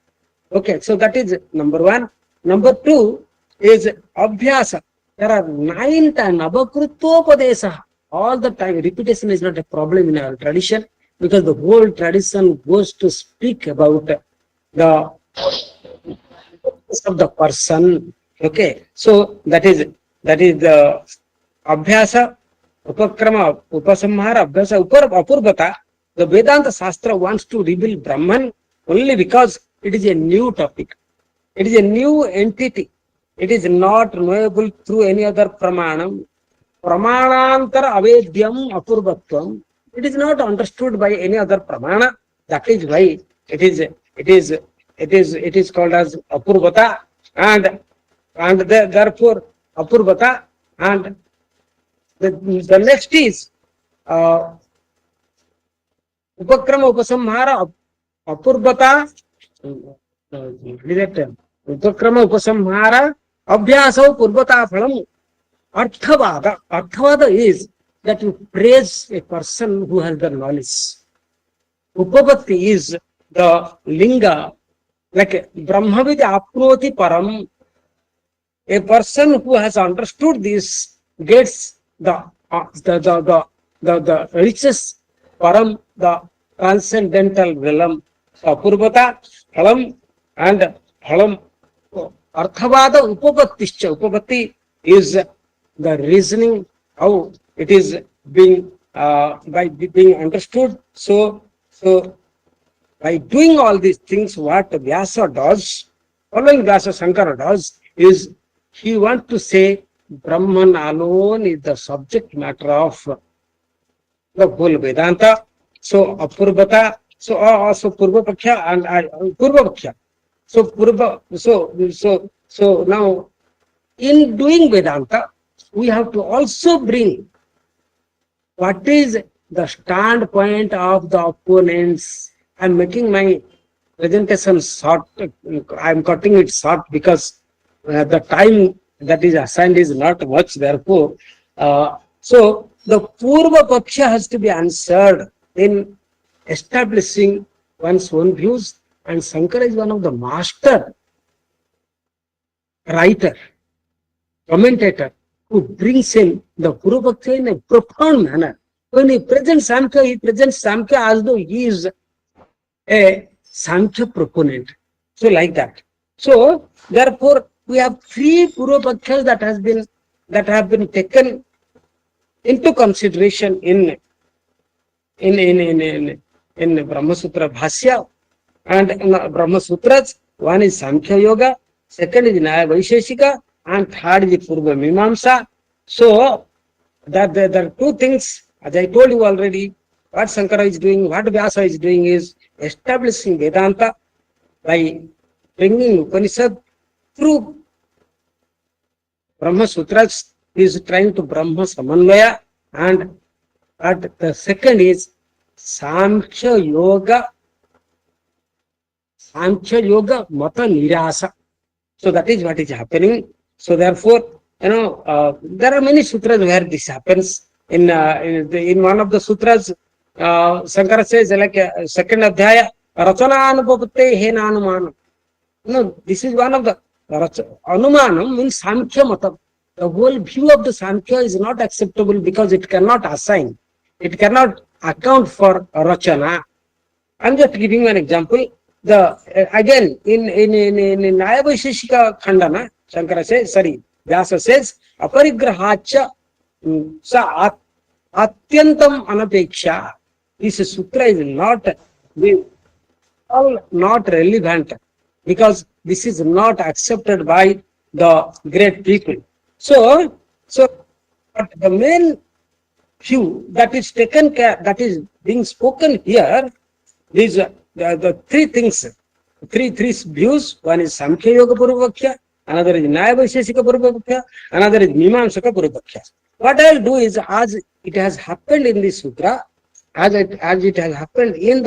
Okay, so that is number one. Number two is abhyasa. There are 9 times abhakrutvopadesa. All the time, repetition is not a problem in our tradition, because the whole tradition goes to speak about the of the person. Okay, so that is the abhyasa, upakrama, upasamhara, abhyasa, apurvata. The Vedanta Shastra wants to reveal Brahman only because it is a new topic. It is a new entity. It is not knowable through any other pramanam. Pramanantara avedyam apurvatvam. It is not understood by any other pramana. That is why it is called as apurvata, and therefore apurvata. And the next is upakrama upasamhara apurvata. Upakrama upasamhara abhyasa purvata phalam. Arthavada is that you praise a person who has the knowledge. Upapatti is the linga, like Brahmavidya apnoti param. A person who has understood this gets the richest param, the transcendental realm. Apurvata phalam, and Phalam, Arthavada Upapattischa. Upapatti is the reasoning, how it is being by being understood. So by doing all these things, what Vyasa does, following Vyasa, Shankara does, is he wants to say Brahman alone is the subject matter of the whole Vedanta. So Apurvata, so also Purva Paksha and Purva Paksha. So Purva, so now in doing Vedanta, we have to also bring what is the standpoint of the opponents. I'm making my presentation short. I'm cutting it short because the time that is assigned is not much. Therefore, so the Purva Paksha has to be answered in establishing one's own views. And Shankara is one of the master writer, commentator, who brings in the Purva Paksha in a profound manner. When he presents Samkhya as though he is a Sankhya proponent. So like that. So therefore we have three Purva Pakshas that have been taken into consideration in Brahmasutra Bhashya and Brahmasutras. One is Sankhya Yoga, second is Nyaya Vaisheshika, and third is Purva Mimamsa. So that there are two things, as I told you already. What Shankara is doing, what Vyasa is doing is establishing Vedanta by bringing Upanishad through Brahma Sutras. He is trying to Brahma Samavaya, and the second is Samkhya Yoga Mata Nirasa. So that is what is happening. So therefore, there are many sutras where this happens. In one of the sutras, Shankara says, like second adhyaya, Rachana Anupapate Hena Anumanam. No, this is one of the Anumanam means Samkhya Mata. The whole view of the Samkhya is not acceptable because it cannot assign, it cannot account for Rachana. I'm just giving an example. Again in Nyaya Vaisheshika Khandana, Shankara says, Vyasa says, Aparigrahacha sa Atyantam Anapeksha. This sutra is not relevant because this is not accepted by the great people. So but the main view that is taken care, that is being spoken here, these the three things, three views. One is Samkhya Yoga Purva Paksha, another is Nyaya Vaisheshika Purva Paksha, another is Mimamsaka Purva Paksha. What I will do is, as it has happened in this sutra, as it has happened in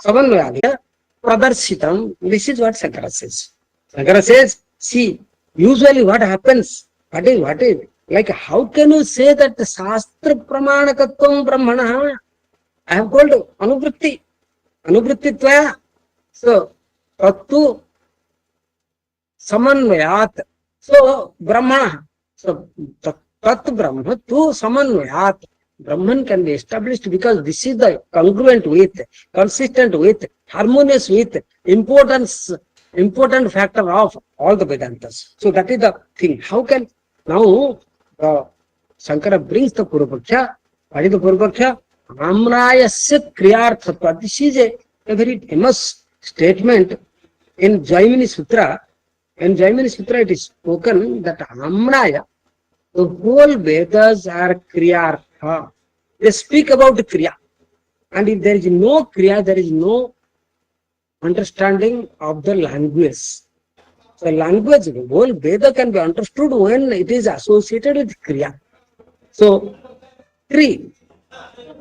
Samavaya, Pradarsitam, this is what Shankara says. Shankara says, see, usually what happens, what is, like how can you say that the Shastra Pramanakatvam Brahmana? I have called Anuvritti Tvaya. So, Tattu Samanvayat. So, Brahmana. So, Tat Brahma tu Samanvayat. Brahman can be established because this is the congruent with, consistent with, harmonious with, important factor of all the Vedantas. So that is the thing. How can now Shankara brings the Purva Paksha? What is the Purva Paksha? Amnayasya Kriyarthatva. This is a very famous statement in Jaimini Sutra. In Jaimini Sutra it is spoken that Amnaya, the whole Vedas are Kriyartha. They speak about Kriya. And if there is no Kriya, there is no understanding of the language. So language, the whole Veda can be understood when it is associated with Kriya. So, three.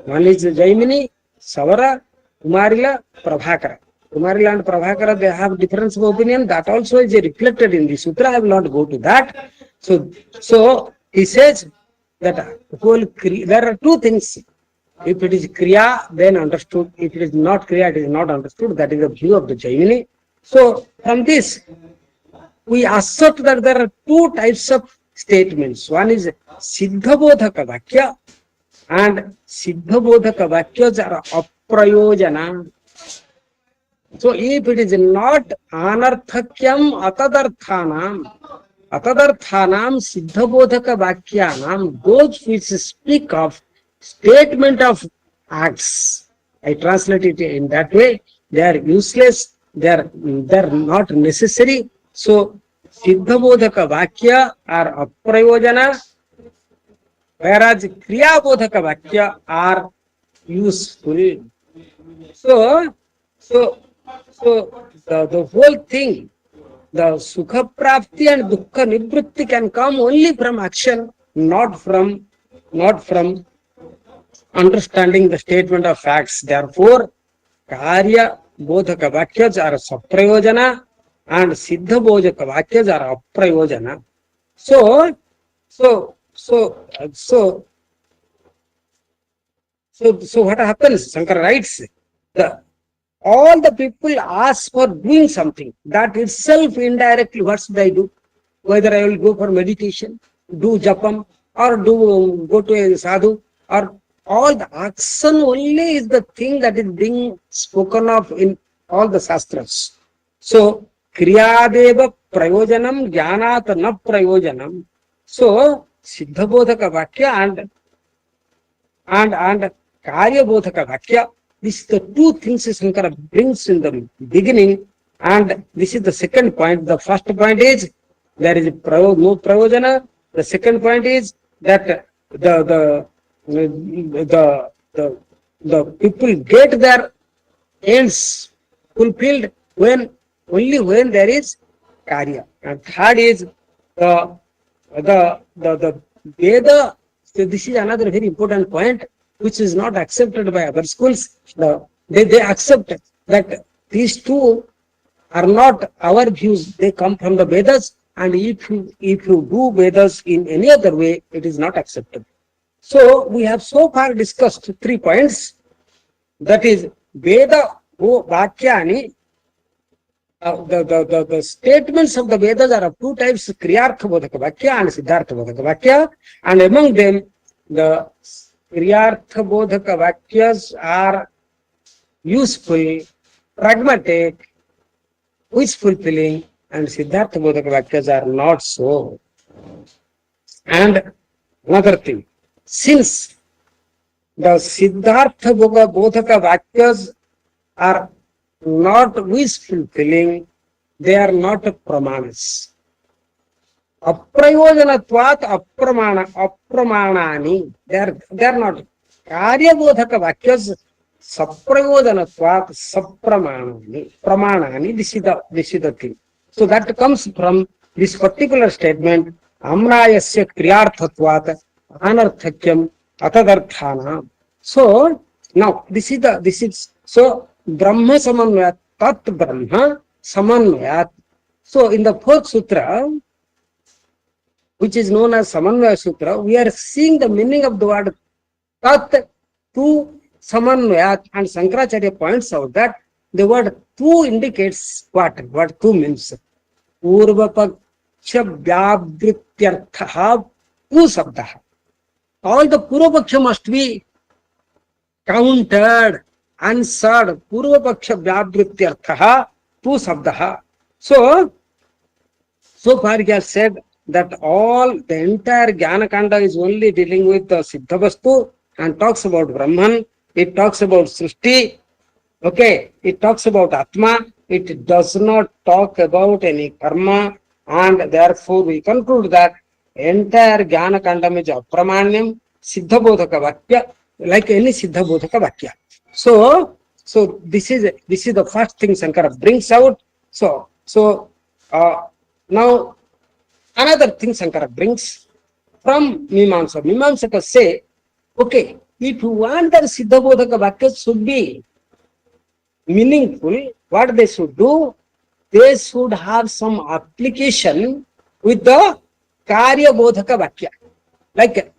One is Jaimini, Savara, Kumarila, Prabhakara. Kumarila and Prabhakara, they have difference of opinion. That also is reflected in the sutra. I will not go to that. So he says that there are two things. If it is Kriya, then understood. If it is not Kriya, it is not understood. That is the view of the Jaimini. So from this, we assert that there are two types of statements. One is Siddhabodhaka Vakya, and Siddhabodhaka Vakyas are Aprayojana. So if it is not anarthakyam atadarthanam siddhabodhaka vakkyanam, those which speak of statement of acts, I translate it in that way, they are useless, they are not necessary. So siddhabodhaka vakya are aprayojana, whereas kriyabodhaka vakya are useful. So, so, the whole thing, the sukha prapti and dukkha nivritti can come only from action, not from understanding the statement of facts. Therefore, karya bodhaka vakyas are saprayojana and siddha bodhaka vakyas are aprayojana. So, so, so, so, so what happens? Shankara writes, all the people ask for doing something. That itself indirectly, what should I do? Whether I will go for meditation, do japam, or go to a sadhu, or all the action only is the thing that is being spoken of in all the shastras. So, kriyadeva prayojanam jnanat na prayojanam. So, siddhabodhaka vakya and karya bodhaka vakya, this is the two things Shankara brings in the beginning, and this is the second point. The first point is there is no prayojana. The second point is that the people get their ends fulfilled only when there is karya. And third is the Veda. So this is another very important point which is not accepted by other schools. They accept that these two are not our views. They come from the Vedas, and if you do Vedas in any other way, it is not accepted. So we have so far discussed 3 points. That is Veda Vakyani. The statements of the Vedas are of two types: Kriyartha Bodhaka Vakya and Siddhartha Bodhaka Vakya, and among them the Kriyartha Bodhaka Vakyas are useful, pragmatic, wish fulfilling, and Siddhartha Bodhaka Vakyas are not so. And another thing, since the Siddhartha Bodhaka Vakyas are not wish fulfilling, they are not pramanas. Aprayojanatvat apramanani. They are not. Karya bodhaka vakyas saprayojanatvat pramanani. This is the thing. So that comes from this particular statement. Amrayasya kriyarthatvat anarthakyam atadarthana. So now this is so Brahma samanvayat, tat Brahma samanvayat. So in the fourth sutra, which is known as Samavaya Sutra, we are seeing the meaning of the word tat to samanvayat, and Shankaracharya points out that the word tu indicates what tu means. Purvapaksha vyavrityartha tu sabdaha. All the Purvapaksha must be countered, answered. Purvapaksha vyavrityartha tu sabdaha. So far he has said that the entire Jnanakanda is only dealing with the Siddha Vastu and talks about Brahman, it talks about Srishti, okay, it talks about Atma, it does not talk about any karma, and therefore we conclude that entire Jnanakanda is Apramanyam, Siddha Bodhaka Vakya, like any Siddha Bodhaka Vakya. So this is the first thing Shankara brings out. Now another thing Shankara brings from Mimamsa. Mimamsakas say, okay, if you want that Siddha Bodhaka Vakya should be meaningful, what they should do, they should have some application with the Karya Bodhaka Vakya. Like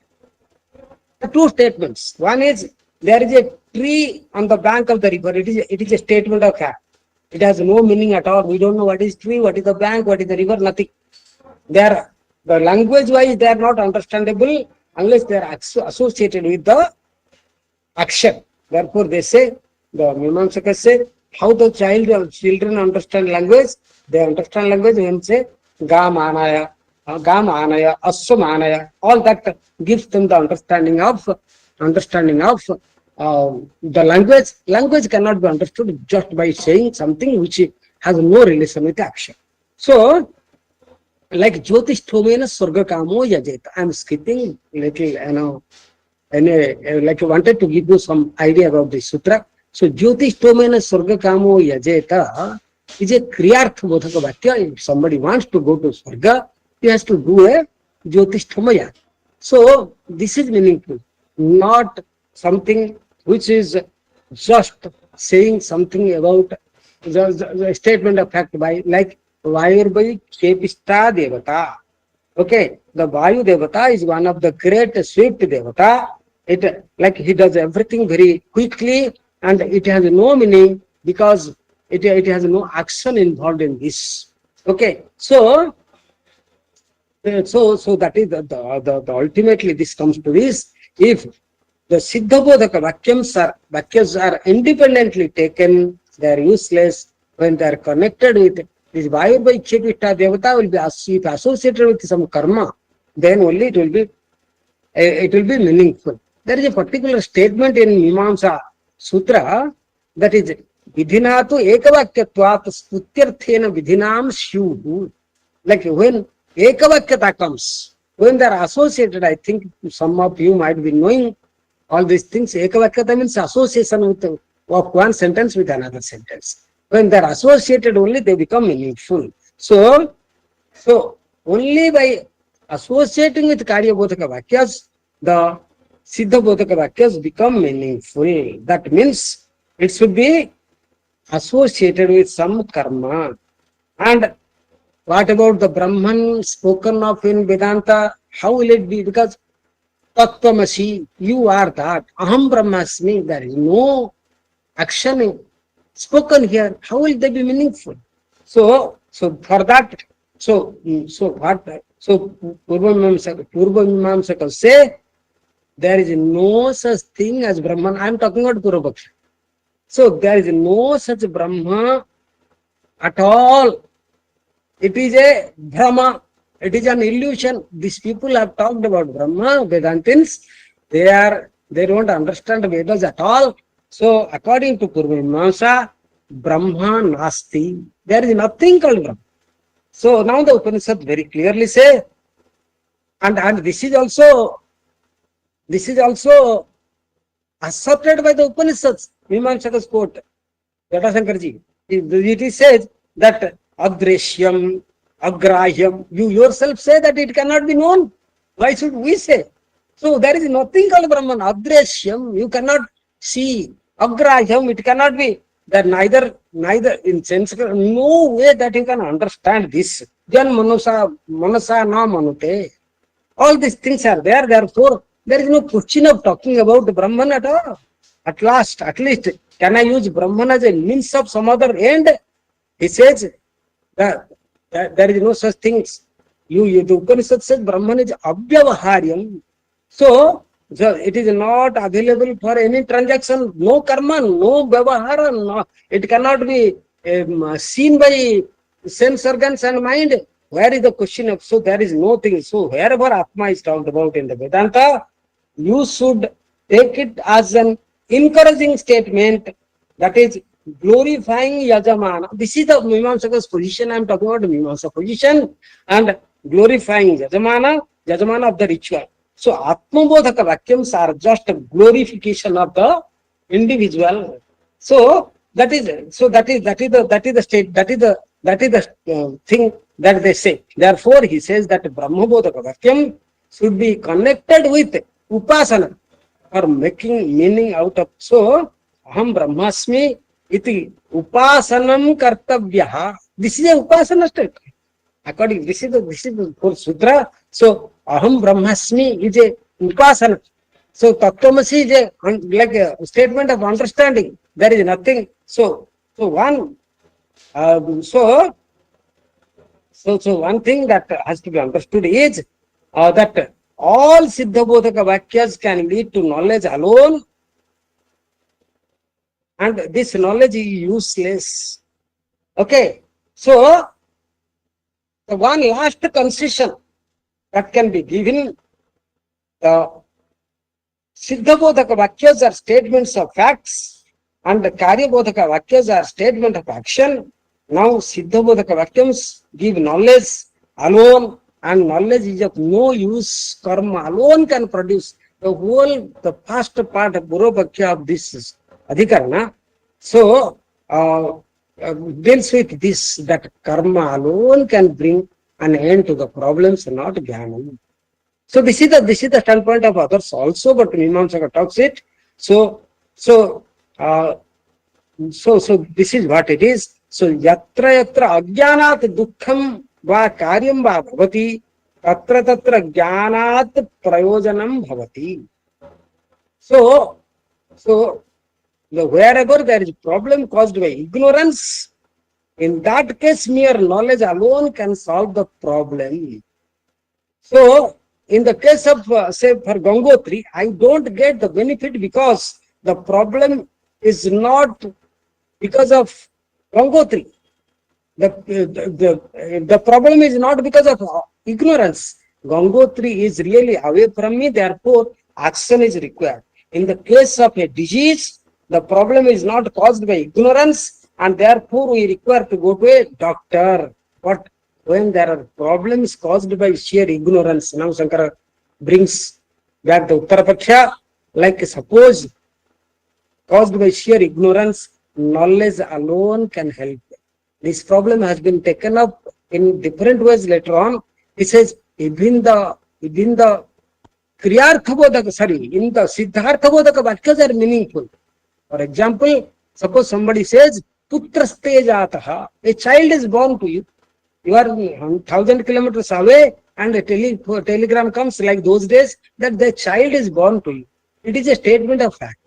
two statements. One is, there is a tree on the bank of the river. It is a statement of fact. It has no meaning at all. We don't know what is tree, what is the bank, what is the river, nothing. The language wise they are not understandable unless they are associated with the action. Therefore they say, the Mimamsakas say, how the children understand language. They understand language when say ga manaya, assam anaya. All that gives them the understanding of the language. Language cannot be understood just by saying something which has no relation with action. So, like Jyotish Thomena Surga Kamo Yajeta. I'm skipping little, like I wanted to give you some idea about the sutra. So Jyotish Thomena Surga Kamo Yajeta is a Kriyartha Bodhaka Vakya. If somebody wants to go to Surga, he has to do a Jyotish Thomaya. So this is meaningful, not something which is just saying something about the statement of fact by like Vayurbai Kepista Devata. Okay, the Vayu Devata is one of the great swift Devata. It like he does everything very quickly and it has no meaning because it has no action involved in this. Okay, so that is the ultimately this comes to this. If the Siddha Bodhaka Vakyas are independently taken, they are useless. When they are connected with this Vayu by Chepita Devata will be associated with some karma, then only it will be meaningful. There is a particular statement in Mimamsa Sutra that is Vidhinatu Ekavakyatvat Stutyarthena Vidhinam Shyuhu. Like when Ekavakyata comes, when they are associated, I think some of you might be knowing all these things. Ekavakyata means association of one sentence with another sentence. When they are associated only, they become meaningful. So only by associating with Karya Bodhaka Vakyas, the Siddha Bodhaka Vakyas become meaningful. That means it should be associated with some karma. And what about the Brahman spoken of in Vedanta? How will it be? Because Tattvamasi, you are that. Aham Brahmasmi, there is no action spoken here. How will they be meaningful? So for that, Purva Mimamsaka say there is no such thing as Brahman. I am talking about Purva. So there is no such Brahma at all. It is a Brahma. It is an illusion. These people have talked about Brahma, Vedantins. They don't understand Vedas at all. So according to Purva Mimamsa, Brahma Nasti. There is nothing called Brahma. So now the Upanishad very clearly say, and this is also accepted by the Upanishads. Mimamsaka's quote, Jatashankarji. It says that Adreshyam, Agrahyam, you yourself say that it cannot be known. Why should we say? So there is nothing called Brahman. Adreshyam, you cannot see. Agrahyam, it cannot be. That neither in sense, no way that you can understand this. Jan manasa na manute. All these things are there. Therefore, there is no question of talking about Brahman at all. At least, can I use Brahman as a means of some other end? He says that there is no such things. The Upanishad says Brahman is abhyavaharyam. So it is not available for any transaction, no karma, no vyavahara, no, it cannot be seen by sense organs and mind. Where is the question of, so there is no thing. So wherever Atma is talked about in the Vedanta, you should take it as an encouraging statement, that is glorifying Yajamana. This is the Mimamsaka's position. I am talking about the Mimamsa position, and glorifying Yajamana of the ritual. So Atmabodhaka Vakyams are just a glorification of the individual. So that is the thing that they say. Therefore, he says that Brahmabodhaka Vakyam should be connected with Upasana, or making meaning out of. So Aham Brahmasmi iti Upasanam Kartavyaha. This is a Upasana state. According, this is the whole sutra. So Aham Brahmasmi is a Upasana. So Tattvamasi is like a statement of understanding. There is nothing. So one thing that has to be understood is that all Siddha Bodhaka Vakyas can lead to knowledge alone, and this knowledge is useless. Okay, so the one last concession that can be given, the Siddhabodhaka Vakyas are statements of facts and the Karyabodhaka Vakyas are statement of action. Now Siddhabodhaka Vakyams give knowledge alone, and knowledge is of no use. Karma alone can produce the first part of Guru Vakya of this Adhikarana. So deals with this, that karma alone can bring an end to the problems, not jnana. So this is the standpoint of others also, but Mimamsaka talks it. So this is what it is. So yatra ajnanat dukkham va karyam va bhavati, tatra jnanat prayojanam bhavati. So wherever there is problem caused by ignorance, in that case mere knowledge alone can solve the problem. So in the case of say for Gangotri, I don't get the benefit because the problem is not because of Gangotri. The problem is not because of ignorance. Gangotri is really away from me, therefore action is required. In the case of a disease, the problem is not caused by ignorance, and therefore we require to go to a doctor. But when there are problems caused by sheer ignorance, now Shankara brings back the Uttarapaksha, like suppose caused by sheer ignorance, knowledge alone can help. This problem has been taken up in different ways later on. He says, even the Kriyarthabodhaka, in the Siddharthabodhaka Vakyas are meaningful. For example, suppose somebody says, Putraste jataha, a child is born to you. You are 1,000 kilometers away and a telegram comes like those days that the child is born to you. It is a statement of fact.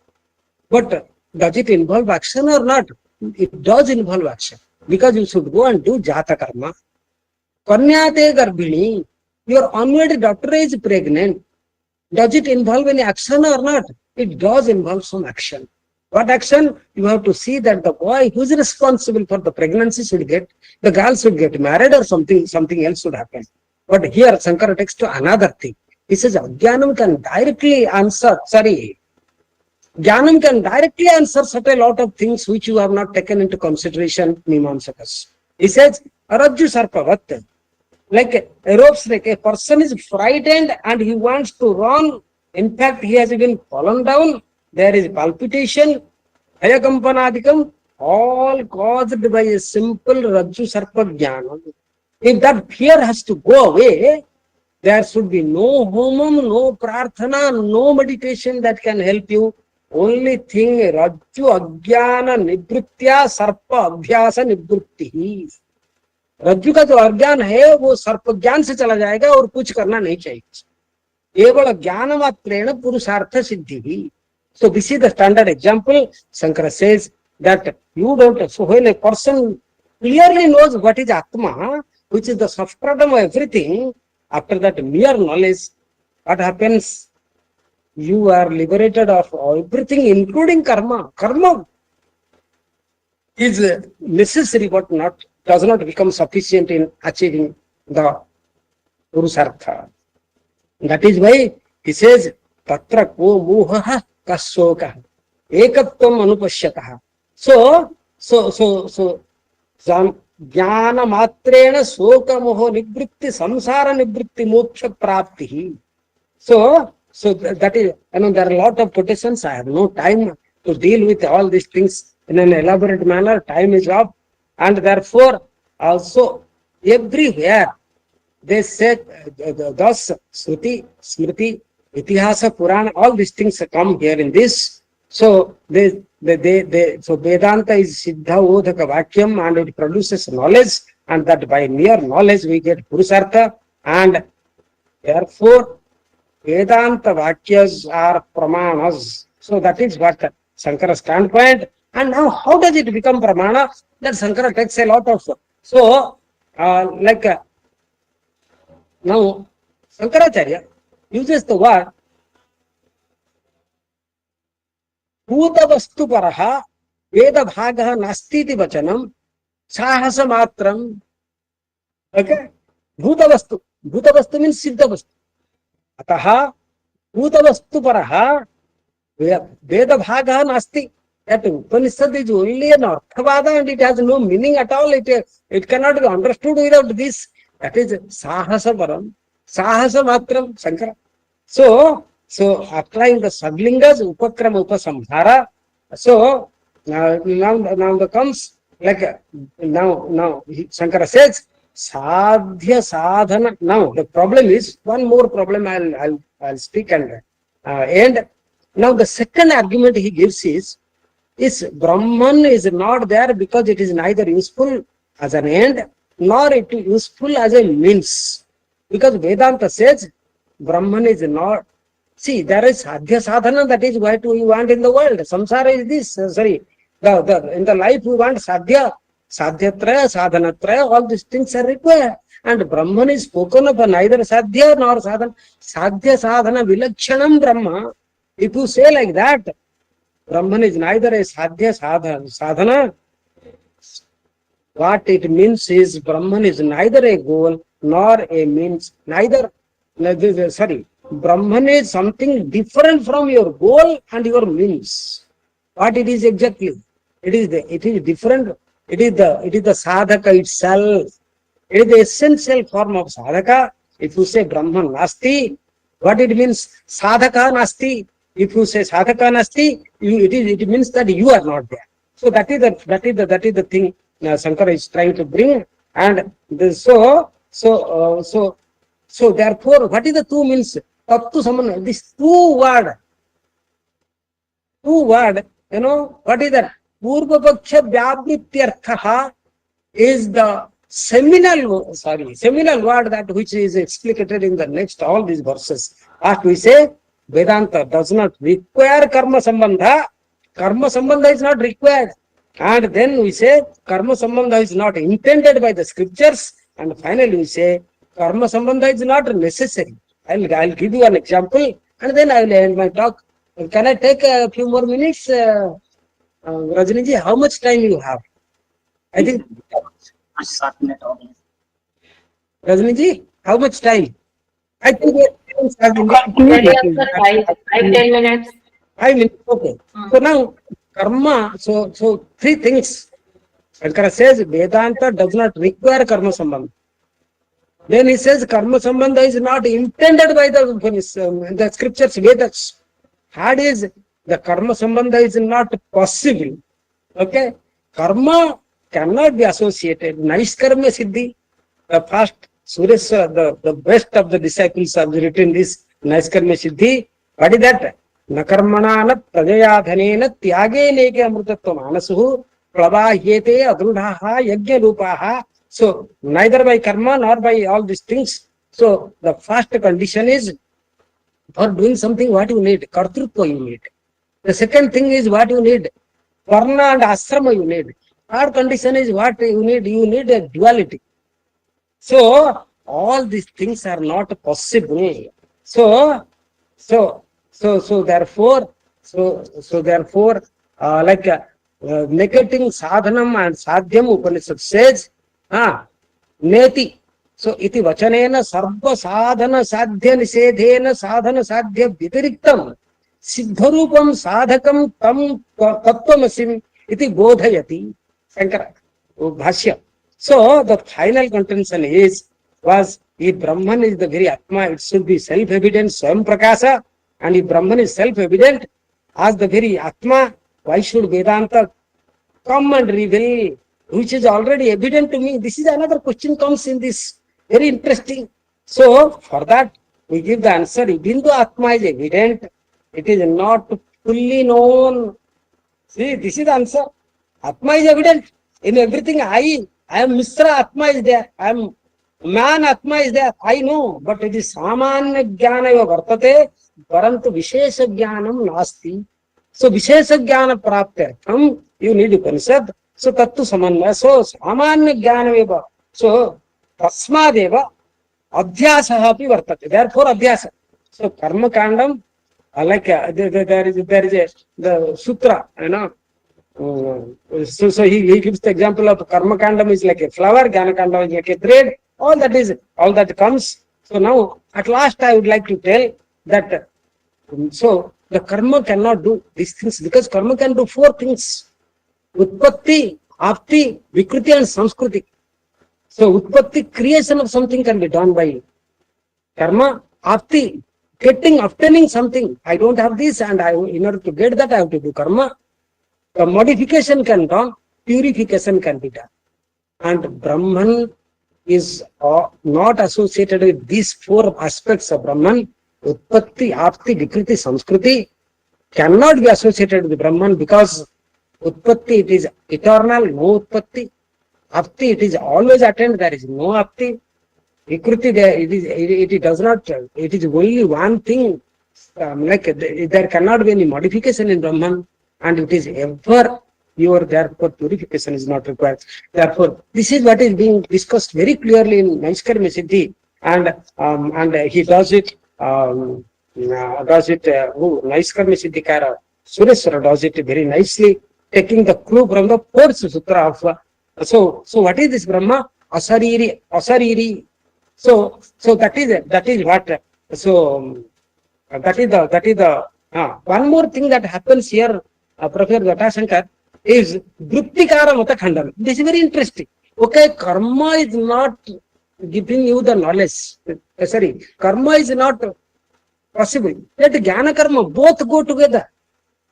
But does it involve action or not? It does involve action, because you should go and do Jata karma. Kanyate garbhini, your unwed daughter is pregnant. Does it involve any action or not? It does involve some action. What action? You have to see that the boy who is responsible for the pregnancy should get, the girl should get married, or something else should happen. But here Shankara takes to another thing. He says, Jnanam can directly answer, Jnanam can directly answer such a lot of things which you have not taken into consideration, Mimamsakas. He says, Rajju Sarpavat, like a rope snake, a person is frightened and he wants to run. In fact, he has even fallen down. There is palpitation, hayakampanadikam, all caused by a simple Rajju Sarpa Jnana. If that fear has to go away, there should be no homam, no prarthana, no meditation that can help you. Only thing, Rajju Ajnana Nibritya Sarpa Abhyasa Nibrutti. रज्जु का जो अज्ञान है वो सर्प ज्ञान से चला जाएगा और कुछ करना नहीं चाहिए. केवल ज्ञान मात्रेण पुरुषार्थ सिद्धि ही. So this is the standard example. Shankara says that you don't. So when a person clearly knows what is Atma, which is the substratum of everything, after that mere knowledge, what happens? You are liberated of everything, including karma. Karma is necessary, but does not become sufficient in achieving the Purusartha. That is why he says, Tatra ko mohaha kashoka ekatvam anupashyatah. So jnana matrena soka moho nibrutti samsara nibrutti moksha prapti. So that is, there are a lot of quotations. I have no time to deal with all these things in an elaborate manner. Time is up. And therefore, also everywhere they say, thus Shruti, Smriti, Itihasa, Purana, all these things come here in this. So so Vedanta is Siddha Odhaka Vakyam, and it produces knowledge, and that by mere knowledge we get Purusartha, and therefore Vedanta Vakyas are Pramanas. So that is what Shankara's standpoint. And now how does it become Pramana? That Shankara takes a lot of. So, now Shankaracharya uses the word Bhuta Vastu Paraha वेद भागः नास्ति इति वचनं साहस मात्रम्. Okay, भूतवस्तु, भूतवस्तु means सिद्ध वस्तु. अतः भूतवस्तु परः वेद भागः नास्ति. That Upanishad is only an arthavada and it has no meaning at all. It cannot be understood without this. That is sahasa param, sahasa matram, Shankara. So applying the sadlingas, upakrama, upasamhara. So now the comes like now Shankara says sadhya sadhana. Now the problem is one more problem. I'll speak and end. Now the second argument he gives is Brahman is not there because it is neither useful as an end nor it is useful as a means. Because Vedanta says Brahman is not. See, there is sadhya sadhana, that is what we want in the world. Samsara is this. In the life we want sadhya, sadhyatraya, sadhanatraya, all these things are required. And Brahman is spoken of neither sadhya nor sadhana. Sadhya sadhana vilakshanam Brahma. If you say like that, Brahman is neither a sadhya sadhana. What it means is Brahman is neither a goal nor a means. Brahman is something different from your goal and your means. What it is exactly? It is different. It is the sadhaka itself. It is the essential form of sadhaka. If you say Brahman nasti, what it means? Sadhaka nasti. If you say sadhaka nasti, it means that you are not there. So that is the thing Shankara is trying to bring. And so therefore, what is the two means? Tattu saman. This two word. What is that? Purvapaksha vyavrityartha is the seminal word that which is explicated in the next all these verses. As we say, Vedanta does not require karma sambandha. Karma sambandha is not required. And then we say karma sambandha is not intended by the scriptures. And finally we say karma sambandha is not necessary. I'll give you an example and then I will end my talk. Can I take a few more minutes? Rajniji, how much time you have? I think 7 minutes. Rajniji, how much time? I think Maybe after 5-10 minutes. 5 minutes, okay. So now karma, so three things. Shankara says Vedanta does not require karma sambandha. Then he says karma sambandha is not intended by the scriptures, Vedas. Had is the karma sambandha is not possible. Okay, karma cannot be associated. Naishkarma siddhi. The first Sureswara, the best of the disciples have written this Naishkarma siddhi. What is that? Nakarmanana prajayadhanena tyage neke amrutatva manasuhu pravahyete adrudaha yajna rupaha. So neither by karma nor by all these things. So the first condition is for doing something what you need, kartrutva you need. The second thing is what you need, varna and asrama you need. Third condition is what you need a duality. So all these things are not possible. So therefore, negating sadhanam and sadhyam, Upanishad says, neti. So iti vachanena sarva sadhana sadhya nisedhena sadhana sadhya vitiriktam siddharupam sadhakam tam tattvasim iti bodhayati. Shankara Bhashya. So the final contention was if Brahman is the very Atma, it should be self-evident, Swam Prakasa, and if Brahman is self-evident as the very Atma, why should Vedanta come and reveal, which is already evident to me? This is another question comes in this, very interesting. So for that we give the answer, even though Atma is evident, it is not fully known. See, this is the answer. Atma is evident in everything. I am Misra, Atma is there. I am man, Atma is there. I know, but it is Samanya Jnana eva vartate, parantu Vishesha Jnanam nasti. So Vishesha Jnana praptyartham, you need Upanishad. So Tattu Samanvaya. So Samanya Jnana eva. So Tasmadeva Adhyasaha api vartate. Therefore Adhyasa. So Karma Kandam, like there is the sutra, So he gives the example of karma kandam is like a flower, jnana kandam is like a thread. All that comes. So now at last I would like to tell that so the karma cannot do these things because karma can do four things: utpatti, apti, vikriti, and samskruti. So utpatti, creation of something, can be done by karma. Apti, obtaining something. I don't have this, and in order to get that I have to do karma. The modification can be done, purification can be done. And Brahman is not associated with these four aspects of Brahman. Utpatti, apti, vikriti, samskruti cannot be associated with Brahman because utpatti, it is eternal, no utpatti. Apti, it is always attained, there is no apti. Vikriti, it does not, it is only one thing, there cannot be any modification in Brahman, and it is ever pure, therefore purification is not required. Therefore, this is what is being discussed very clearly in Naiskarmya Siddhi, and he does it, Naiskarmya Siddhikara Sureshwara does it very nicely, taking the clue from the fourth sutra of, so what is this Brahma? Asariri. So that is what, so that is the one more thing that happens here, Professor Jatashankar, is Vrittikara Mata Khandana. This is very interesting. Okay, karma is not giving you the knowledge. Karma is not possible. Let Jnana Karma both go together.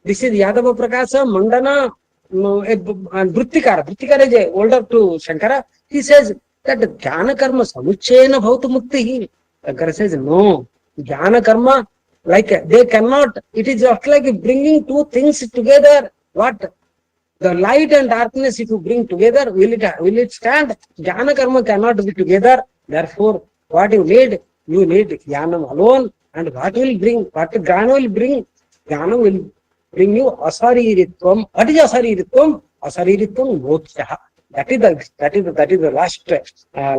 This is Yadava Prakasa, Mandana, and Vrittikara. Vrittikara is older to Shankara. He says that Jnana Karma Samuchena Bhauta Mukti. Shankara says no. Jnana Karma, like they cannot, it is just like bringing two things together. What? The light and darkness, if you bring together, will it stand? Jnana Karma cannot be together. Therefore, what you need Jnanam alone. And what Jnana will bring? Jnana will bring you Asariritvam. What is Asariritvam? Asariritvam moksha. That is the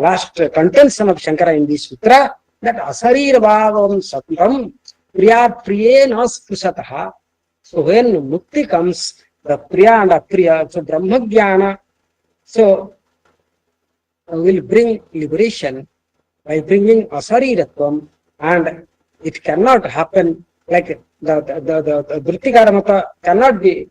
last contention of Shankara in this sutra. That Asarira bhavam satam priyat priyena sprisataha. So when mukti comes, the priya and apriya, so Brahma Jnana, so will bring liberation by bringing asariratvam, and it cannot happen like the Vrittikara Mata cannot be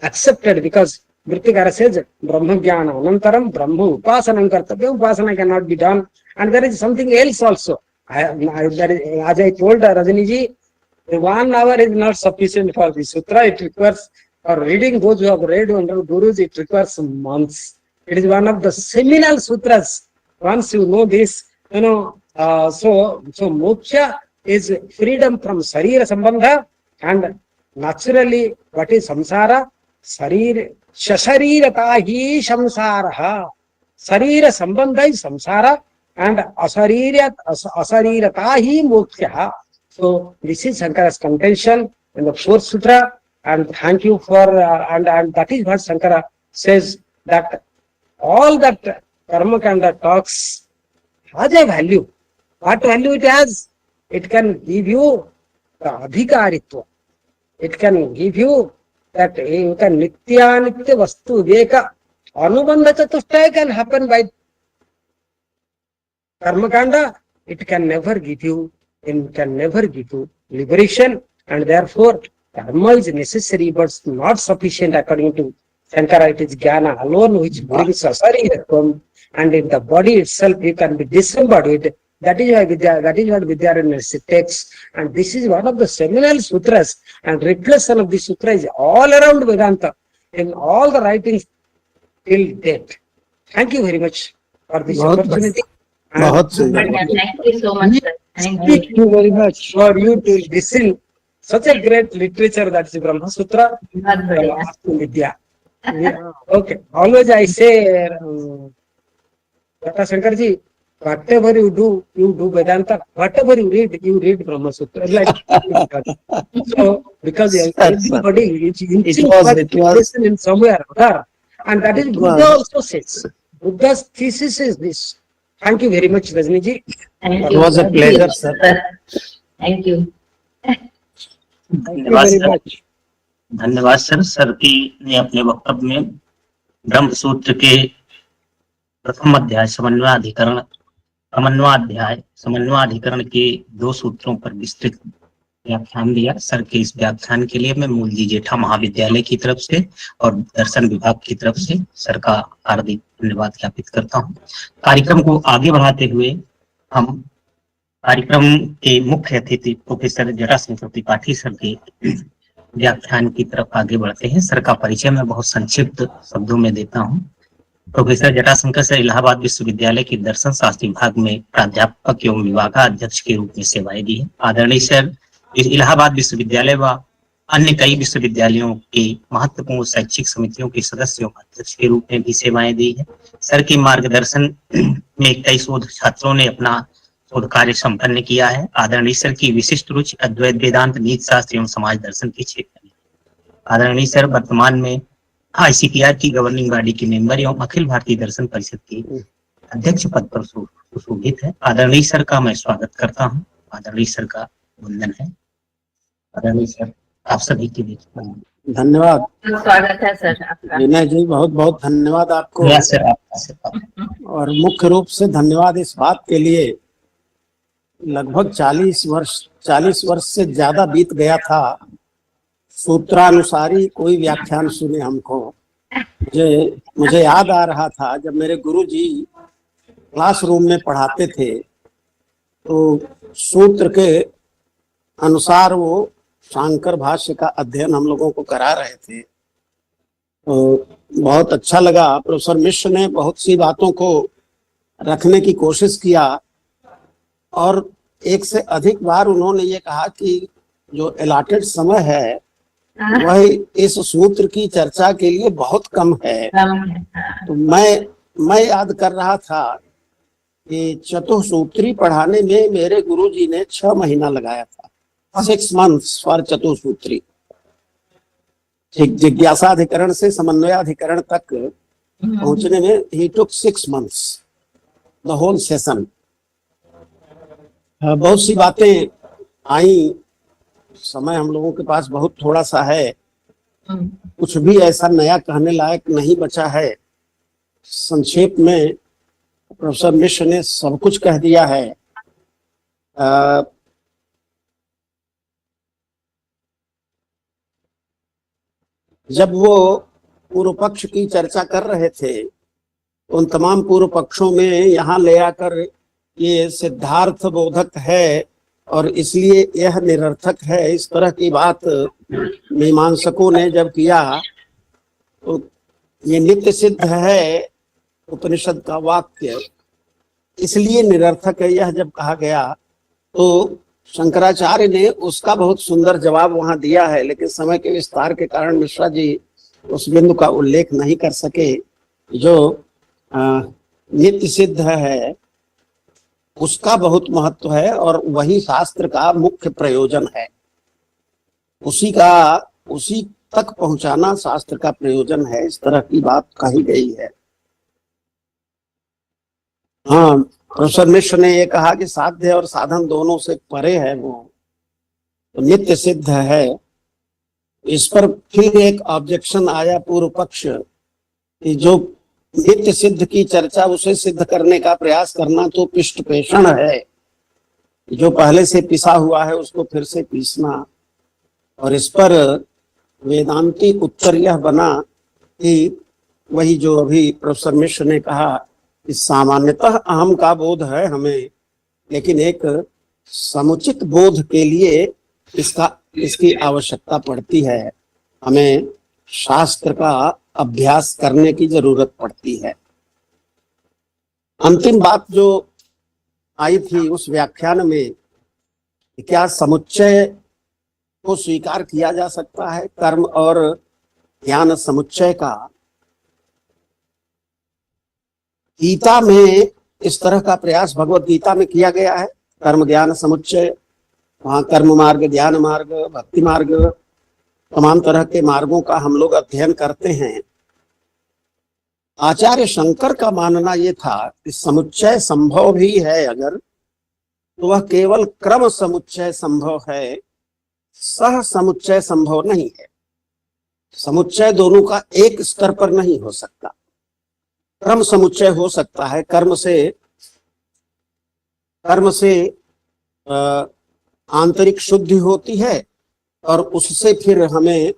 accepted because Vrittikara says Brahma Jnana Anantaram Brahma Upasanam Kartabhyam, Upasana cannot be done, and there is something else also. As I told Rajani, 1 hour is not sufficient for the sutra. It requires, or reading those who have read under Gurus, it requires months. It is one of the seminal sutras. Once you know this, so moksha is freedom from sarira sambandha, and naturally what is samsara? Shasharirata hi samsaraha. Sarira sambandha is samsara, and asarirata hi moksha. So this is Shankara's contention in the fourth sutra, and thank you for, and that is what Shankara says, that all that karma kanda talks has a value. What value it has? It can give you the adhikaritva. It can give you that you can nitya vastu viveka. Anubandha chatushtaya can happen by karma kanda. It can never give you liberation, and therefore karma is necessary but not sufficient according to Shankara. It is jnana alone which brings asariratvam, and in the body itself you can be disembodied. That is what Vidyaranya takes, and this is one of the seminal sutras, and reflection of this sutra is all around Vedanta in all the writings till date. Thank you very much for this opportunity. Thank you so much, sir. you very much For you to listen such a great literature, that is Brahmsutra, Vidya. Okay, always I say, Dr. Shankarji, whatever you do Vedanta. Whatever you read Brahmasutra. Like, so, because everybody is inching in somewhere, and that is Buddha also says. Buddha's thesis is this. Thank you very much, Rajniji. It was a pleasure, sir. Thank you. Thank you very much. धन्यवाद sir. Sir की ने अपने वक्तव्य में ब्रह्मसूत्र के प्रथम अध्याय समन्वयाधिकरण के 2 सूत्रों पर विस्तृत व्याख्यान दिया। सर के इस व्याख्यान के लिए मैं मूलजी जेठा महाविद्यालय की तरफ से और दर्शन विभाग की तरफ से सर का हार्दिक धन्यवाद ज्ञापित करता हूँ। कार्यक्रम को आगे बढ़ाते हुए हम कार्यक्रम के मुख्य अतिथि प्रोफेसर जटाशंकर त्रिपाठी सर के व्याख्यान की तरफ आगे बढ़ते हैं। सर का परिचय मैं बहुत संक्षिप्त शब्दों में देता हूँ। प्रोफेसर जटाशंकर सर इलाहाबाद विश्वविद्यालय के दर्शन शास्त्र विभाग में प्राध्यापक एवं विभागाध्यक्ष के रूप में सेवाएं दी है। आदरणीय सर इलाहाबाद विश्वविद्यालय व अन्य कई विश्वविद्यालयों के महत्वपूर्ण शैक्षिक समितियों के सदस्य एवं अध्यक्ष के रूप में भी सेवाएं दी है। सर के मार्गदर्शन में कई शोध छात्रों ने अपना शोध कार्य संपन्न किया है। आदरणीय सर की विशिष्ट रुचि अद्वैत वेदांत, नीति शास्त्र एवं समाज दर्शन के क्षेत्र में। आदरणीय सर वर्तमान में ICPR की गवर्निंग बॉडी के मेंबर एवं अखिल भारतीय दर्शन परिषद के अध्यक्ष पद पर सुशोभित है। आदरणीय सर का मैं स्वागत करता हूँ। आदरणीय सर का वंदन है। आदरणीय सर आप सभी के बीच धन्यवाद। स्वागत है सर आपका। विनय जी बहुत बहुत धन्यवाद आपको। सर आपका और मुख्य रूप से धन्यवाद इस बात के लिए, लगभग 40 वर्ष से ज्यादा बीत गया था सूत्रानुसारी कोई व्याख्यान सुने हमको। मुझे याद आ रहा था जब मेरे गुरुजी क्लासरूम में पढ़ाते थे तो सूत्र के अनुसार वो शांकर भाष्य का अध्ययन हम लोगों को करा रहे थे। तो बहुत अच्छा लगा। प्रोफेसर मिश्र ने बहुत सी बातों को रखने की कोशिश किया और एक से अधिक बार उन्होंने ये कहा कि जो अलॉटेड समय है वह इस सूत्र की चर्चा के लिए बहुत कम है। तो मैं याद कर रहा था कि चतुसूत्री पढ़ाने में मेरे गुरुजी ने 6 महीना लगाया था, 6 months फॉर चतुसूत्री। जिज्ञासाधिकरण से समन्वयाधिकरण तक पहुंचने में ही टुक 6 months द होल सेशन। बहुत सी बातें आई, समय हम लोगों के पास बहुत थोड़ा सा है, कुछ भी ऐसा नया कहने लायक नहीं बचा है। संक्षेप में प्रोफेसर मिश्र ने सब कुछ कह दिया है। जब वो पूर्व पक्ष की चर्चा कर रहे थे उन तमाम पूर्व पक्षों में यहाँ ले आकर ये सिद्धार्थ बोधक है और इसलिए यह निरर्थक है, इस तरह की बात मीमांसकों ने जब किया तो ये नित्य सिद्ध है उपनिषद का वाक्य, इसलिए निरर्थक है यह जब कहा गया तो शंकराचार्य ने उसका बहुत सुंदर जवाब वहां दिया है। लेकिन समय के विस्तार के कारण मिश्रा जी उस बिंदु का उल्लेख नहीं कर सके। जो नित्य सिद्ध है उसका बहुत महत्व है और वही शास्त्र का मुख्य प्रयोजन है। उसी तक पहुंचाना शास्त्र का प्रयोजन है, इस तरह की बात कही गई है। हाँ, प्रोफेसर मिश्र ने ये कहा कि साध्य और साधन दोनों से परे है वो, तो नित्य सिद्ध है। इस पर फिर एक ऑब्जेक्शन आया पूर्व पक्ष कि जो नित्य सिद्ध की चर्चा उसे सिद्ध करने का प्रयास करना तो पिष्ट पेषण है, जो पहले से पिसा हुआ है उसको फिर से पीसना। और इस पर वेदांती उत्तर यह बना कि वही जो अभी प्रोफेसर मिश्र ने कहा कि सामान्यतः अहम का बोध है हमें, लेकिन एक समुचित बोध के लिए इसकी आवश्यकता पड़ती है। हमें शास्त्र का अभ्यास करने की जरूरत पड़ती है। अंतिम बात जो आई थी उस व्याख्यान में, क्या समुच्चय को स्वीकार किया जा सकता है, कर्म और ज्ञान समुच्चय का। गीता में इस तरह का प्रयास भगवत गीता में किया गया है, कर्म ज्ञान समुच्चय। वहां कर्म मार्ग, ज्ञान मार्ग, भक्ति मार्ग, तमाम तरह के मार्गों का हम लोग अध्ययन करते हैं। आचार्य शंकर का मानना यह था कि समुच्चय संभव भी है अगर, तो वह केवल क्रम समुच्चय संभव है, सह समुच्चय संभव नहीं है। समुच्चय दोनों का एक स्तर पर नहीं हो सकता। क्रम समुच्चय हो सकता है, कर्म से आंतरिक शुद्धि होती है और उससे फिर हमें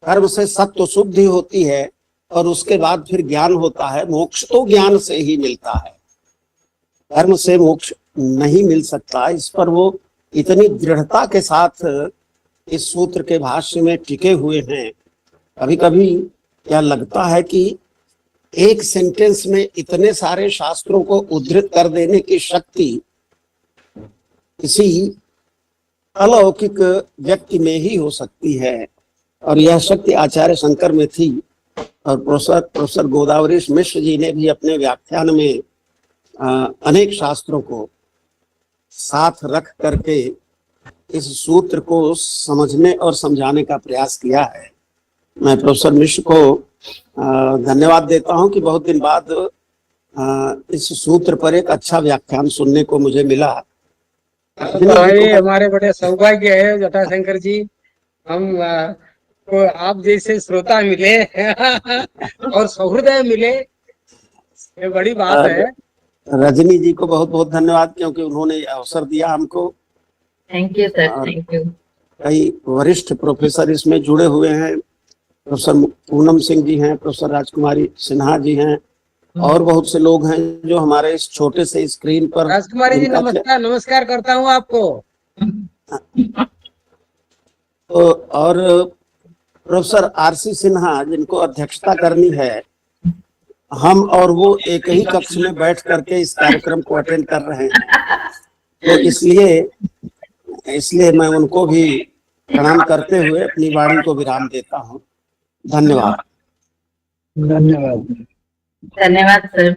कर्म से सत्व शुद्धि होती है और उसके बाद फिर ज्ञान होता है। मोक्ष तो ज्ञान से ही मिलता है, कर्म से मोक्ष नहीं मिल सकता। इस पर वो इतनी दृढ़ता के साथ इस सूत्र के भाष्य में टिके हुए हैं। कभी कभी क्या लगता है कि एक सेंटेंस में इतने सारे शास्त्रों को उद्धृत कर देने की शक्ति किसी अलौकिक व्यक्ति में ही हो सकती है, और यह शक्ति आचार्य शंकर में थी। और प्रोफेसर गोदावरी मिश्र जी ने भी अपने व्याख्यान में अनेक शास्त्रों को साथ रख करके इस सूत्र को समझने और समझाने का प्रयास किया है। मैं प्रोफेसर मिश्र को धन्यवाद देता हूं कि बहुत दिन बाद इस सूत्र पर एक अच्छा व्याख्यान सुनने को मुझे मिला। भाई हमारे बड़े सौभाग्य है जटाशंकर जी, हम को आप जैसे श्रोता मिले और सहृदय मिले, ये बड़ी बात है। रजनी जी को बहुत बहुत धन्यवाद, क्योंकि उन्होंने अवसर दिया हमको। Thank you sir, thank you. कई वरिष्ठ प्रोफेसर इसमें जुड़े हुए हैं। प्रोफेसर पूनम सिंह जी हैं, प्रोफेसर राजकुमारी सिन्हा जी हैं, और बहुत से लोग हैं जो हमारे इस छोटे से स्क्रीन पर। राजकुमारी जी नमस्कार, नमस्कार करता हूँ आपको। तो और प्रोफेसर आरसी सिन्हा जिनको अध्यक्षता करनी है, हम और वो एक ही कक्ष में बैठ करके इस कार्यक्रम को अटेंड कर रहे हैं, तो इसलिए मैं उनको भी प्रणाम करते हुए अपनी वाणी को विराम देता हूँ। धन्यवाद। धन्यवाद, धन्यवाद सर।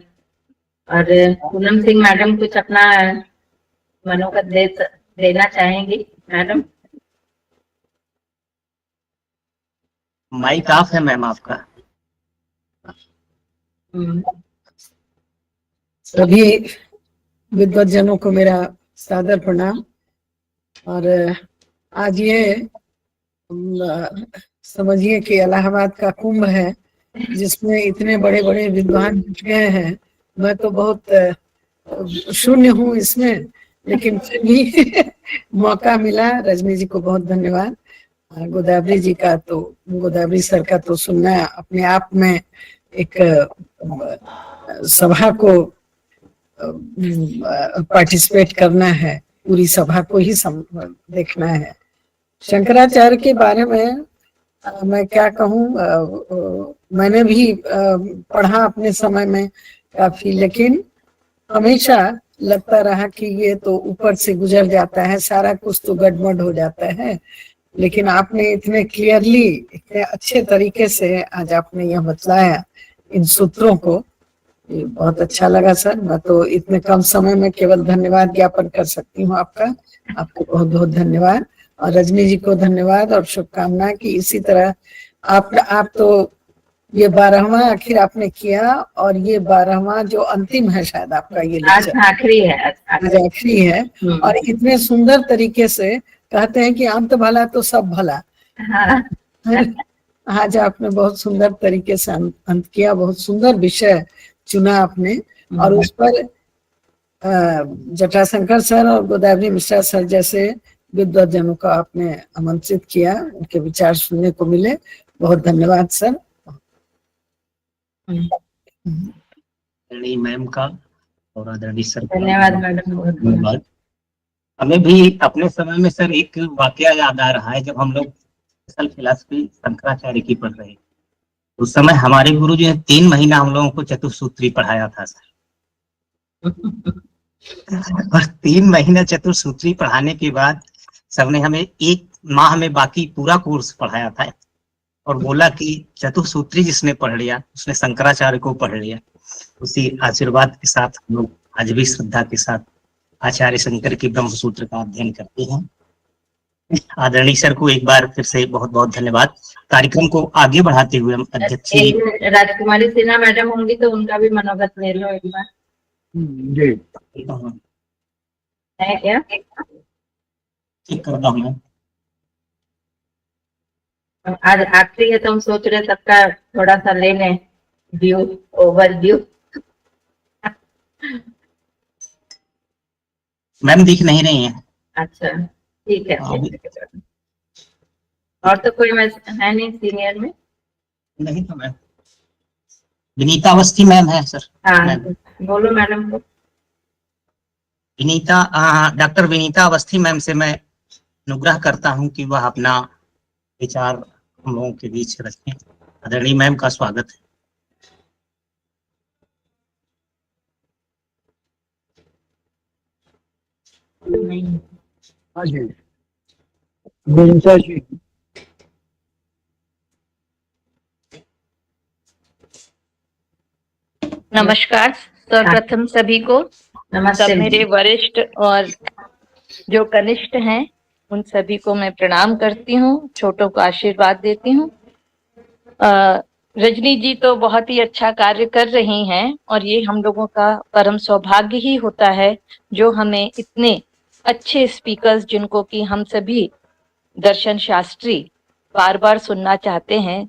और पूनम सिंह मैडम कुछ अपना मनोगत देना चाहेंगी मैडम? माइक ऑफ है मैम आपका। सभी विद्वज्जनों को मेरा सादर प्रणाम। और आज ये समझिए कि इलाहाबाद का कुंभ है, जिसमें इतने बड़े बड़े विद्वान जुट गए हैं। मैं तो बहुत शून्य हूँ इसमें, लेकिन फिर भी मौका मिला। रजनी जी को बहुत धन्यवाद। गोदावरी जी का तो, गोदावरी सर का तो सुनना अपने आप में एक सभा को पार्टिसिपेट करना है, पूरी सभा को ही देखना है। शंकराचार्य के बारे में मैं क्या कहूँ, मैंने भी पढ़ा अपने समय में काफी, लेकिन हमेशा लगता रहा कि ये तो ऊपर से गुजर जाता है, सारा कुछ तो गड़बड़ हो जाता है। लेकिन आपने इतने क्लियरली, इतने अच्छे तरीके से आज आपने यह बतलाया इन सूत्रों को, ये बहुत अच्छा लगा सर। मैं तो इतने कम समय में केवल धन्यवाद ज्ञापन कर सकती हूँ आपका। आपको बहुत बहुत धन्यवाद, और रजनी जी को धन्यवाद और शुभकामना कि इसी तरह आप तो ये 12वां आखिर आपने किया, और ये 12वां जो अंतिम है शायद आपका, ये लेक्चर आखिरी है, आज आखिरी है। और इतने सुंदर तरीके से कहते हैं कि अंत भला तो सब भला। हाँ। आज आपने बहुत सुंदर तरीके से अंत किया, बहुत सुंदर विषय चुना आपने, और उस पर जटाशंकर सर और गोदावरी मिश्रा सर जैसे विद्वज्जनों को आपने आमंत्रित किया, उनके विचार सुनने को मिले। बहुत धन्यवाद सर। मैम का और आदरणीय सर का धन्यवाद मैडम, बहुत धन्यवाद। हमें भी अपने समय में सर एक वाकया याद आ रहा है। जब हम लोग फिलॉसफी शंकराचार्य की पढ़ रहे, उस समय हमारे गुरु जी ने 3 महीना हम लोगों को चतुर्सूत्री पढ़ाया था सर। और 3 महीना चतुर्सूत्री पढ़ाने के बाद सबने हमें 1 माह में बाकी पूरा कोर्स पढ़ाया था, और बोला कि चतुर्सूत्री जिसने पढ़ लिया उसने शंकराचार्य को पढ़ लिया। उसी आशीर्वाद के साथ हम लोग आज भी श्रद्धा के साथ आचार्य शंकर की ब्रह्मसूत्र का अध्ययन करते हैं। आदरणीय सर को एक बार फिर से बहुत बहुत धन्यवाद। कार्यक्रम को आगे बढ़ाते हुए हम अध्यक्ष राजकुमारी सिन्हा मैडम होंगी तो उनका भी मनोगत ले लो एक बार। जी है क्या? ठीक करता हूँ। आज आखिरी है तो हम सोच रहे सबका थोड़ा सा ले लें व्यू, ओवर व्यू। मैम दिख नहीं रही हैं। अच्छा ठीक है। अभी और तो कोई मैं है नहीं सीनियर में। नहीं तो मैम विनीता अवस्थी मैम है सर। हाँ मैम बोलो मैडम को। विनीता, डॉक्टर विनीता अवस्थी मैम से मैं अनुग्रह करता हूं कि वह अपना विचार हम लोगों के बीच रखें। आदरणीय मैम का स्वागत है। नहीं हाँ जी, विनीता जी। नमस्कार सर्वप्रथम सभी को, नमस्ते सब मेरे वरिष्ठ और जो कनिष्ठ हैं उन सभी को मैं प्रणाम करती हूँ, छोटों को आशीर्वाद देती हूँ। रजनी जी तो बहुत ही अच्छा कार्य कर रही हैं और ये हम लोगों का परम सौभाग्य ही होता है जो हमें इतने अच्छे स्पीकर्स, जिनको कि हम सभी दर्शन शास्त्री बार बार सुनना चाहते हैं,